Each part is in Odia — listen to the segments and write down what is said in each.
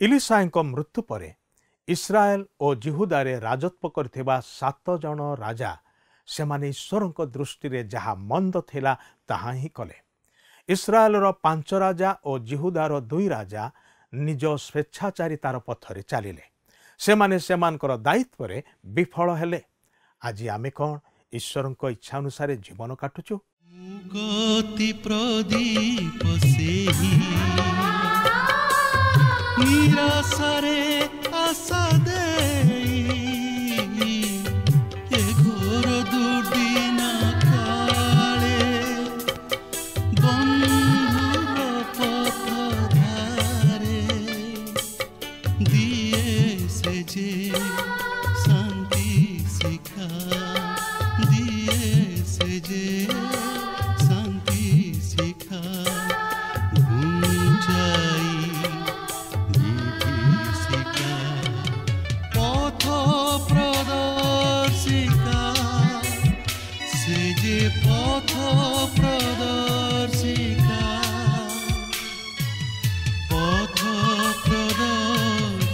ଇଲିଶାଙ୍କ ମୃତ୍ୟୁ ପରେ ଇସ୍ରାଏଲ ଓ ଜିହୁଦାରେ ରାଜତ୍ୱ କରିଥିବା 7 ଜଣ ରାଜା ସେମାନେ ଈଶ୍ୱରଙ୍କ ଦୃଷ୍ଟିରେ ଯାହା ମନ୍ଦ ଥିଲା ତାହା ହିଁ କଲେ। ଇସ୍ରାଏଲର 5 ରାଜା ଓ ଜିହୁଦାର 2 ରାଜା ନିଜ ସ୍ୱେଚ୍ଛାଚାରିତାର ପଥରେ ଚାଲିଲେ। ସେମାନେ ସେମାନଙ୍କର ଦାୟିତ୍ୱରେ ବିଫଳ ହେଲେ। ଆଜି ଆମେ କ'ଣ ଈଶ୍ୱରଙ୍କ ଇଚ୍ଛା ଅନୁସାରେ ଜୀବନ କାଟୁଛୁ? ଗତି ପ୍ରଦୀପ ସେହି ନିରାଶାରେ ଆଶା ଦେଇ ଏ ଘୋର ଦୁର୍ଦିନ କାଳେ ବନ୍ଧୁର ପଥଧାରେ ଦିଏ ସେ ଯେ ଶାନ୍ତି ଶିଖା ଦିଏ ସେ ଯେ ଶାନ୍ତି ଶିଖା ଘୁଞ୍ଚାଇ ବିଭୀଷିକା ପଥ ପ୍ରଦର୍ଶିକା ସେ ଯେ ପଥ ପ୍ରଦର୍ଶିକା ପଥ ପ୍ରଦର୍ଶିକା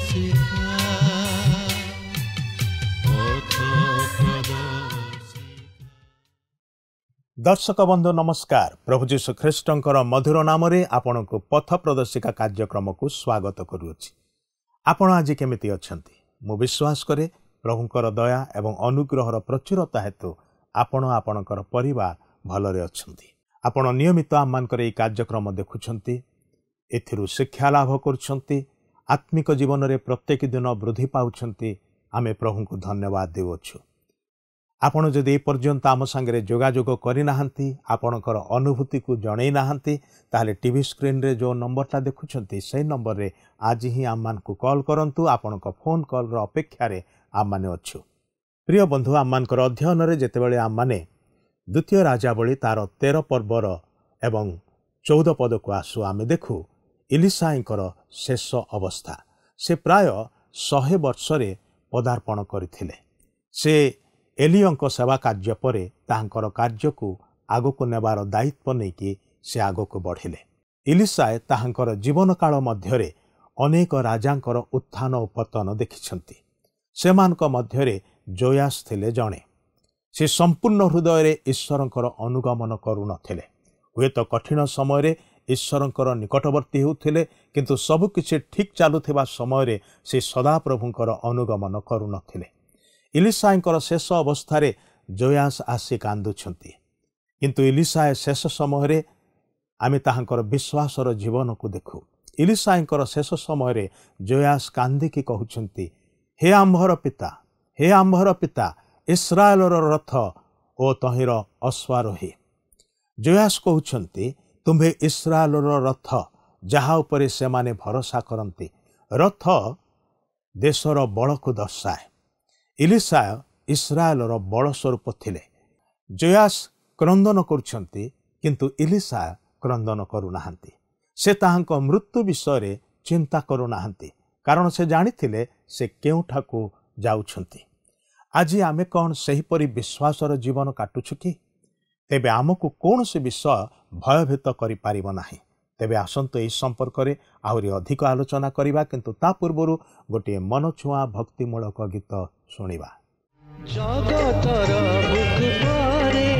ପଥ ପ୍ରଦର୍ଶିକା। ଦର୍ଶକ ବନ୍ଧୁ ନମସ୍କାର। ପ୍ରଭୁ ଯୀଶୁ ଖ୍ରୀଷ୍ଟଙ୍କର ମଧୁର ନାମରେ ଆପଣଙ୍କୁ ପଥ ପ୍ରଦର୍ଶିକା କାର୍ଯ୍ୟକ୍ରମକୁ ସ୍ୱାଗତ କରୁଅଛି। ଆପଣ ଆଜି କେମିତି ଅଛନ୍ତି? ମୁଁ ବିଶ୍ୱାସ କରେ ପ୍ରଭୁଙ୍କର ଦୟା ଏବଂ ଅନୁଗ୍ରହର ପ୍ରଚୁରତା ହେତୁ ଆପଣ ଆପଣଙ୍କର ପରିବାର ଭଲରେ ଅଛନ୍ତି। ଆପଣ ନିୟମିତ ଆମମାନଙ୍କର ଏହି କାର୍ଯ୍ୟକ୍ରମ ଦେଖୁଛନ୍ତି, ଏଥିରୁ ଶିକ୍ଷା ଲାଭ କରୁଛନ୍ତି, ଆତ୍ମିକ ଜୀବନରେ ପ୍ରତ୍ୟେକ ଦିନ ବୃଦ୍ଧି ପାଉଛନ୍ତି। ଆମେ ପ୍ରଭୁଙ୍କୁ ଧନ୍ୟବାଦ ଦେଉଅଛୁ। ଆପଣ ଯଦି ଏପର୍ଯ୍ୟନ୍ତ ଆମ ସାଙ୍ଗରେ ଯୋଗାଯୋଗ କରିନାହାନ୍ତି, ଆପଣଙ୍କର ଅନୁଭୂତିକୁ ଜଣାଇ ନାହାନ୍ତି, ତାହେଲେ ଟିଭି ସ୍କ୍ରିନ୍ରେ ଯେଉଁ ନମ୍ବରଟା ଦେଖୁଛନ୍ତି ସେହି ନମ୍ବରରେ ଆଜି ହିଁ ଆମମାନଙ୍କୁ କଲ୍ କରନ୍ତୁ। ଆପଣଙ୍କ ଫୋନ୍ କଲ୍ର ଅପେକ୍ଷାରେ ଆମମାନେ ଅଛୁ। ପ୍ରିୟ ବନ୍ଧୁ, ଆମମାନଙ୍କର ଅଧ୍ୟୟନରେ ଯେତେବେଳେ ଆମମାନେ ଦ୍ୱିତୀୟ ରାଜାବଳୀ ତାର 13 ପର୍ବର ଏବଂ 14 ପଦକୁ ଆସୁ, ଆମେ ଦେଖୁ ଇଲିଶାଙ୍କର ଶେଷ ଅବସ୍ଥା। ସେ ପ୍ରାୟ 100 ବର୍ଷରେ ପଦାର୍ପଣ କରିଥିଲେ। ସେ ଏଲିୟଙ୍କ ସେବା କାର୍ଯ୍ୟ ପରେ ତାହାଙ୍କର କାର୍ଯ୍ୟକୁ ଆଗକୁ ନେବାର ଦାୟିତ୍ୱ ନେଇକି ସେ ଆଗକୁ ବଢ଼ିଲେ। ଇଲିଶାଏ ତାହାଙ୍କର ଜୀବନକାଳ ମଧ୍ୟରେ ଅନେକ ରାଜାଙ୍କର ଉତ୍ଥାନ ଓ ପତନ ଦେଖିଛନ୍ତି। ସେମାନଙ୍କ ମଧ୍ୟରେ ଜୋୟାସ ଥିଲେ ଜଣେ। ସେ ସମ୍ପୂର୍ଣ୍ଣ ହୃଦୟରେ ଈଶ୍ୱରଙ୍କର ଅନୁଗମନ କରୁନଥିଲେ। ହୁଏତ କଠିନ ସମୟରେ ଈଶ୍ୱରଙ୍କର ନିକଟବର୍ତ୍ତୀ ହେଉଥିଲେ, କିନ୍ତୁ ସବୁକିଛି ଠିକ୍ ଚାଲୁଥିବା ସମୟରେ ସେ ସଦାପ୍ରଭୁଙ୍କର ଅନୁଗମନ କରୁନଥିଲେ। ଇଲିଶାଙ୍କର ଶେଷ ଅବସ୍ଥାରେ ଜୋୟାସ ଆସି କାନ୍ଦୁଛନ୍ତି, କିନ୍ତୁ ଇଲିଶାଏ ଶେଷ ସମୟରେ ଆମେ ତାହାଙ୍କର ବିଶ୍ୱାସର ଜୀବନକୁ ଦେଖୁ। ଇଲିଶାଙ୍କର ଶେଷ ସମୟରେ ଜୋୟାସ କାନ୍ଦିକି କହୁଛନ୍ତି, ହେ ଆମ୍ଭର ପିତା, ହେ ଆମ୍ଭର ପିତା, ଇସ୍ରାଏଲର ରଥ ଓ ତହିଁର ଅଶ୍ୱାରୋହୀ। ଜୋୟାସ କହୁଛନ୍ତି, ତୁମ୍ଭେ ଇସ୍ରାଏଲର ରଥ ଯାହା ଉପରେ ସେମାନେ ଭରସା କରନ୍ତି। ରଥ ଦେଶର ବଳକୁ ଦର୍ଶାଏ। ଇଲିଶାୟ ଇସ୍ରାଏଲର ବଳ ସ୍ୱରୂପ ଥିଲେ। ଜୋୟାସ କ୍ରନ୍ଦନ କରୁଛନ୍ତି, କିନ୍ତୁ ଇଲିଶାୟ କ୍ରନ୍ଦନ କରୁନାହାନ୍ତି। ସେ ତାହାଙ୍କ ମୃତ୍ୟୁ ବିଷୟରେ ଚିନ୍ତା କରୁନାହାନ୍ତି, କାରଣ ସେ ଜାଣିଥିଲେ ସେ କେଉଁଠାକୁ ଯାଉଛନ୍ତି। ଆଜି ଆମେ କ'ଣ ସେହିପରି ବିଶ୍ୱାସର ଜୀବନ କାଟୁଛୁ କି? ତେବେ ଆମକୁ କୌଣସି ବିଷୟ ଭୟଭୀତ କରିପାରିବ ନାହିଁ। ତେବେ ଆସନ୍ତୁ ଏହି ସମ୍ପର୍କରେ ଆହୁରି ଅଧିକ ଆଲୋଚନା କରିବା, କିନ୍ତୁ ତା ପୂର୍ବରୁ ଗୋଟିଏ ମନଛୁଆଁ ଭକ୍ତିମୂଳକ ଗୀତ ଶୁଣିବା। ଜଗତର ବୁକୁ ପରେ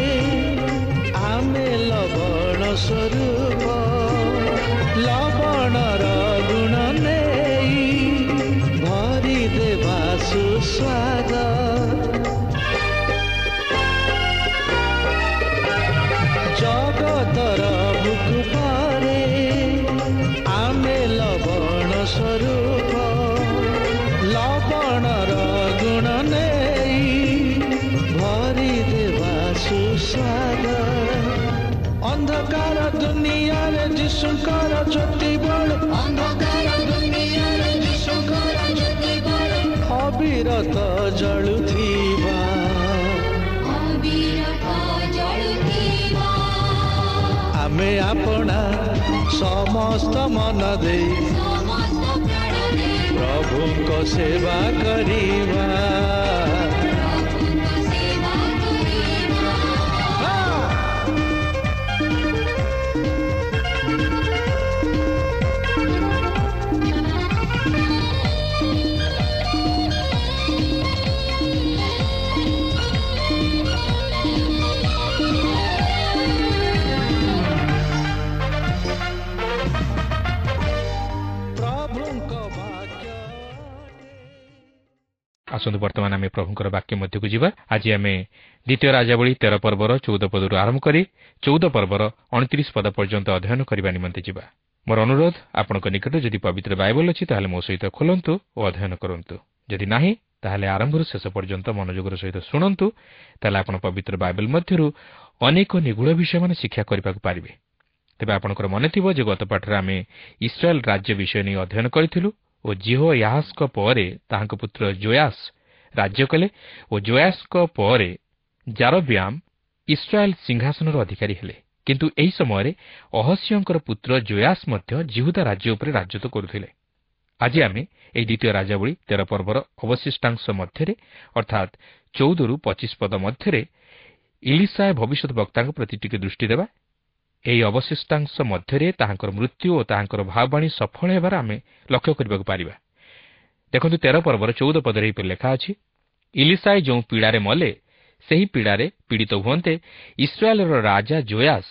ଆମେ ଲବଣ ସ୍ୱରୂପ, ଲବଣର ଗୁଣ ନେଇ ଭରି ଦେବା ସୁସ୍ୱାଦ। ଜଗତର ବୁକୁ ପରେ ଆମେ ଲବଣ ସ୍ୱରୂପ, ଲବଣର ଗୁଣ ନେଇ ଭରି ଦେବା ସୁସ୍ୱାଦ। ଅନ୍ଧକାର ଦୁନିଆରେ ଯୀଶୁଙ୍କର ଜ୍ୟୋତି ବଳେ, ଅନ୍ଧକାର ଦୁନିଆରେ ଯୀଶୁଙ୍କର ଜ୍ୟୋତି ବଳେ, ଅବିରତ ଜଳୁଥିବା, ଅବିରତ ଜଳୁଥିବା। ଆମେ ଆପଣା ସମସ୍ତ ମନ ଦେଇ, ସମସ୍ତ ପ୍ରାଣ ଦେଇ ପ୍ରଭୁଙ୍କ ସେବା କରିବା। ପ୍ରଭୁଙ୍କ ବାକ୍ୟ। ଆସନ୍ତୁ ବର୍ତ୍ତମାନ ଆମେ ପ୍ରଭୁଙ୍କର ବାକ୍ୟ ମଧ୍ୟକୁ ଯିବା। ଆଜି ଆମେ ଦ୍ୱିତୀୟ ରାଜାବଳୀ 13 ପର୍ବର 14 ପଦରୁ ଆରମ୍ଭ କରି 14 ପର୍ବର 29 ପଦ ପର୍ଯ୍ୟନ୍ତ ଅଧ୍ୟୟନ କରିବା ନିମନ୍ତେ ଯିବା। ମୋର ଅନୁରୋଧ, ଆପଣଙ୍କ ନିକଟରେ ଯଦି ପବିତ୍ର ବାଇବଲ ଅଛି ତାହେଲେ ମୋ ସହିତ ଖୋଲନ୍ତୁ ଓ ଅଧ୍ୟୟନ କରନ୍ତୁ। ଯଦି ନାହିଁ ତାହେଲେ ଆରମ୍ଭରୁ ଶେଷ ପର୍ଯ୍ୟନ୍ତ ମନୋଯୋଗର ସହିତ ଶୁଣନ୍ତୁ। ତାହେଲେ ଆପଣ ପବିତ୍ର ବାଇବଲ ମଧ୍ୟରୁ ଅନେକ ନିଗୂଢ଼ ବିଷୟମାନେ ଶିକ୍ଷା କରିବାକୁ ପାରିବେ। ତେବେ ଆପଣଙ୍କର ମନେ ଥିବ ଯେ ଗତ ପାଠରେ ଆମେ ଇସ୍ରାଏଲ ରାଜ୍ୟ ବିଷୟ ନେଇ ଅଧ୍ୟୟନ କରିଥିଲୁ ଓ ଜେହୋୟାହାଜଙ୍କ ପରେ ତାହାଙ୍କ ପୁତ୍ର ଜୋୟାସ ରାଜ୍ୟ କଲେ ଓ ଜୋୟାସଙ୍କ ପରେ ଜାରବ୍ୟାମ ଇସ୍ରାଏଲ ସିଂହାସନର ଅଧିକାରୀ ହେଲେ। କିନ୍ତୁ ଏହି ସମୟରେ ଅହସ୍ୟଙ୍କର ପୁତ୍ର ଜୋୟାସ ମଧ୍ୟ ଜିହୁଦା ରାଜ୍ୟ ଉପରେ ରାଜତ୍ୱ କରୁଥିଲେ। ଆଜି ଆମେ ଏହି ଦ୍ୱିତୀୟ ରାଜାବଳୀ 13 ପର୍ବର ଅବଶିଷ୍ଟାଂଶ ମଧ୍ୟରେ ଅର୍ଥାତ୍ 14ରୁ 25 ପଦ ମଧ୍ୟରେ ଇଲିସାୟ ଭବିଷ୍ୟତ ବକ୍ତାଙ୍କ ପ୍ରତି ଟିକେ ଦୃଷ୍ଟି ଦେବା। ଏହି ଅବଶିଷ୍ଟାଂଶ ମଧ୍ୟରେ ତାହାଙ୍କର ମୃତ୍ୟୁ ଓ ତାହାଙ୍କର ଭାବବାଣୀ ସଫଳ ହେବାର ଆମେ ଲକ୍ଷ୍ୟ କରିବାକୁ ପାରିବା। ଦେଖନ୍ତୁ 13 ପର୍ବର 14 ପଦରେ ଏହିପରି ଲେଖା ଅଛି, ଇଲିସାୟ ଯେଉଁ ପୀଡ଼ାରେ ମଲେ ସେହି ପୀଡ଼ାରେ ପୀଡ଼ିତ ହୁଅନ୍ତେ ଇସ୍ରାଏଲର ରାଜା ଜୋୟାସ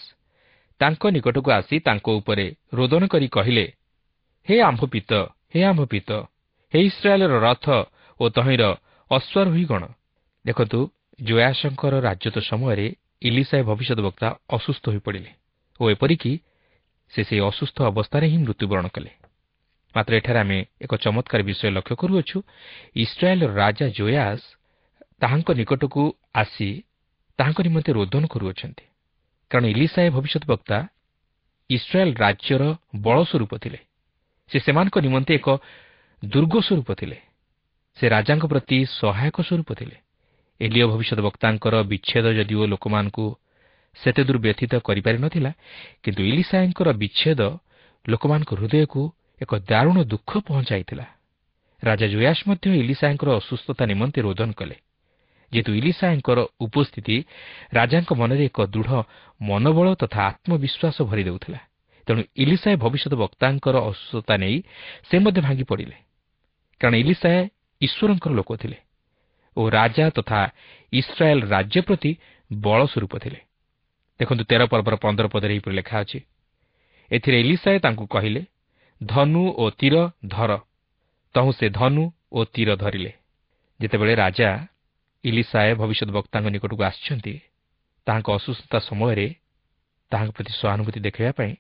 ତାଙ୍କ ନିକଟକୁ ଆସି ତାଙ୍କ ଉପରେ ରୋଦନ କରି କହିଲେ, ହେ ଆମ୍ଭପିତ, ହେ ଆମ୍ଭପିତ, ହେ ଇସ୍ରାଏଲର ରଥ ଓ ତହିଁର ଅଶ୍ୱାରୋହୀଗଣ। ଦେଖନ୍ତୁ, ଜୋୟାସଙ୍କର ରାଜତ୍ୱ ସମୟରେ ଇଲିସାୟ ଭବିଷ୍ୟତ ବକ୍ତା ଅସୁସ୍ଥ ହୋଇପଡ଼ିଲେ ଓ ଏପରିକି ସେ ସେହି ଅସୁସ୍ଥ ଅବସ୍ଥାରେ ହିଁ ମୃତ୍ୟୁବରଣ କଲେ। ମାତ୍ର ଏଠାରେ ଆମେ ଏକ ଚମତ୍କାର ବିଷୟ ଲକ୍ଷ୍ୟ କରୁଅଛୁ। ଇସ୍ରାଏଲର ରାଜା ଜୋୟାସ ତାହାଙ୍କ ନିକଟକୁ ଆସି ତାହାଙ୍କ ନିମନ୍ତେ ରୋଦନ କରୁଅଛନ୍ତି, କାରଣ ଇଲିସାୟ ଭବିଷ୍ୟତ ବକ୍ତା ଇସ୍ରାଏଲ ରାଜ୍ୟର ବଳ ସ୍ୱରୂପ ଥିଲେ। ସେ ସେମାନଙ୍କ ନିମନ୍ତେ ଏକ ଦୁର୍ଗ ସ୍ୱରୂପ ଥିଲେ। ସେ ରାଜାଙ୍କ ପ୍ରତି ସହାୟକ ସ୍ୱରୂପ ଥିଲେ। ଏଲିୟ ଭବିଷ୍ୟତ ବକ୍ତାଙ୍କର ବିଚ୍ଛେଦ ଯଦିଓ ଲୋକମାନଙ୍କୁ ସେତେ ଦୂର ବ୍ୟଥିତ କରିପାରିନଥିଲା, କିନ୍ତୁ ଇଲିସାୟଙ୍କର ବିଚ୍ଛେଦ ଲୋକମାନଙ୍କ ହୃଦୟକୁ ଏକ ଦାରୁଣ ଦୁଃଖ ପହଞ୍ଚାଇଥିଲା। ରାଜା ଜୋୟାସ ମଧ୍ୟ ଇଲିସାୟଙ୍କର ଅସୁସ୍ଥତା ନିମନ୍ତେ ରୋଦନ କଲେ। ଯେହେତୁ ଇଲିସାୟଙ୍କର ଉପସ୍ଥିତି ରାଜାଙ୍କ ମନରେ ଏକ ଦୃଢ଼ ମନୋବଳ ତଥା ଆତ୍ମବିଶ୍ୱାସ ଭରି ଦେଉଥିଲା, ତେଣୁ ଇଲିସାୟ ଭବିଷ୍ୟତ ବକ୍ତାଙ୍କର ଅସୁସ୍ଥତା ନେଇ ସେ ମଧ୍ୟ ଭାଙ୍ଗି ପଡ଼ିଲେ, କାରଣ ଇଲିସାୟ ଈଶ୍ୱରଙ୍କର ଲୋକ ଥିଲେ ଓ ରାଜା ତଥା ଇସ୍ରାଏଲ ରାଜ୍ୟ ପ୍ରତି ବଳ ସ୍ୱରୂପ ଥିଲେ। ଦେଖନ୍ତୁ 13 ପର୍ବର 15 ପଦରେ ଏହିପରି ଲେଖା ଅଛି, ଏଥିରେ ଇଲିସାୟ ତାଙ୍କୁ କହିଲେ, ଧନୁ ଓ ତୀର ଧର। ତହୁଁ ସେ ଧନୁ ଓ ତୀର ଧରିଲେ। ଯେତେବେଳେ ରାଜା ଇଲିସାୟ ଭବିଷ୍ୟତ ବକ୍ତାଙ୍କ ନିକଟକୁ ଆସିଛନ୍ତି ତାହାଙ୍କ ଅସୁସ୍ଥତା ସମୟରେ ତାହାଙ୍କ ପ୍ରତି ସହାନୁଭୂତି ଦେଖାଇବା ପାଇଁ,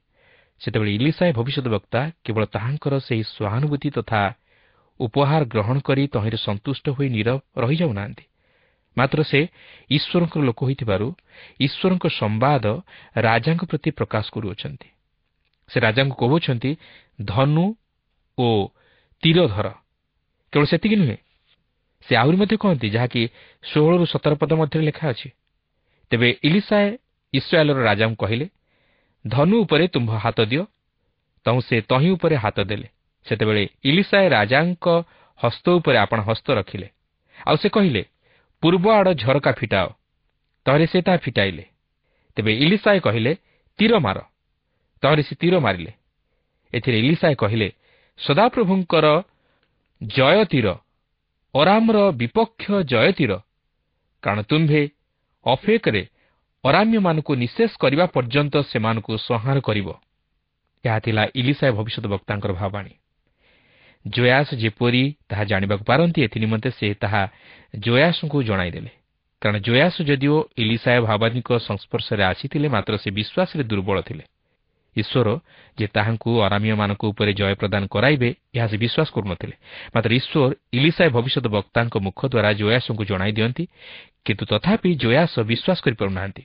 ସେତେବେଳେ ଇଲିସାୟ ଭବିଷ୍ୟତ ବକ୍ତା କେବଳ ତାହାଙ୍କର ସେହି ସହାନୁଭୂତି ତଥା ଉପହାର ଗ୍ରହଣ କରି ତହିଁରେ ସନ୍ତୁଷ୍ଟ ହୋଇ ନୀରବ ରହିଯାଉନାହାନ୍ତି, ମାତ୍ର ସେ ଈଶ୍ୱରଙ୍କର ଲୋକ ହୋଇଥିବାରୁ ଈଶ୍ୱରଙ୍କ ସମ୍ବାଦ ରାଜାଙ୍କ ପ୍ରତି ପ୍ରକାଶ କରୁଅଛନ୍ତି। ସେ ରାଜାଙ୍କୁ କହୁଛନ୍ତି, ଧନୁ ଓ ତୀର ଧର। କେବଳ ସେତିକି ନୁହେଁ, ସେ ଆହୁରି ମଧ୍ୟ କହନ୍ତି, ଯାହାକି 16ରୁ 17 ପଦ ମଧ୍ୟରେ ଲେଖା ଅଛି, ତେବେ ଇଲିସାୟ ଇସ୍ରାଏଲର ରାଜାଙ୍କୁ କହିଲେ, ଧନୁ ଉପରେ ତୁମ୍ଭ ହାତ ଦିଅ। ତହୁଁ ସେ ତହିଁ ଉପରେ ହାତ ଦେଲେ। ସେତେବେଳେ ଇଲିସାୟ ରାଜାଙ୍କ ହସ୍ତ ଉପରେ ଆପଣ ହସ୍ତ ରଖିଲେ। ଆଉ ସେ କହିଲେ, ପୂର୍ବ ଆଡ଼ ଝରକା ଫିଟାଅ। ତହିଁରେ ସେ ତାହା ଫିଟାଇଲେ। ତେବେ ଇଲିସାୟ କହିଲେ, ତୀର ମାର। ତହିଁରେ ସେ ତୀର ମାରିଲେ। ଏଥିରେ ଇଲିସାୟ କହିଲେ, ସଦାପ୍ରଭୁଙ୍କର ଜୟ ତୀର, ଅରାମର ବିପକ୍ଷ ଜୟ ତୀର, କାରଣ ତୁମ୍ଭେ ଅଫେକରେ ଅରାମ୍ୟମାନଙ୍କୁ ନିଃଶେଷ କରିବା ପର୍ଯ୍ୟନ୍ତ ସେମାନଙ୍କୁ ସଂହାର କରିବ। ଏହା ଥିଲା ଇଲିସାୟ ଭବିଷ୍ୟତ ବକ୍ତାଙ୍କର ଭାବବାଣୀ। ଜୋୟାସ ଯେପରି ତାହା ଜାଣିବାକୁ ପାରନ୍ତି, ଏଥିନିମନ୍ତେ ସେ ତାହା ଜୋୟାସଙ୍କୁ ଜଣାଇଦେଲେ, କାରଣ ଜୋୟାସ ଯଦିଓ ଇଲିସାୟ ଭାବବାଣୀଙ୍କ ସଂସ୍ପର୍ଶରେ ଆସିଥିଲେ, ମାତ୍ର ସେ ବିଶ୍ୱାସରେ ଦୁର୍ବଳ ଥିଲେ। ଈଶ୍ୱର ଯେ ତାହାଙ୍କୁ ଅରାମୀୟମାନଙ୍କ ଉପରେ ଜୟ ପ୍ରଦାନ କରାଇବେ, ଏହା ସେ ବିଶ୍ୱାସ କରୁନଥିଲେ। ମାତ୍ର ଈଶ୍ୱର ଇଲିସାୟ ଭବିଷ୍ୟତ ବକ୍ତାଙ୍କ ମୁଖ ଦ୍ୱାରା ଜୋୟାସଙ୍କୁ ଜଣାଇ ଦିଅନ୍ତି, କିନ୍ତୁ ତଥାପି ଜୋୟାସ ବିଶ୍ୱାସ କରିପାରୁନାହାନ୍ତି।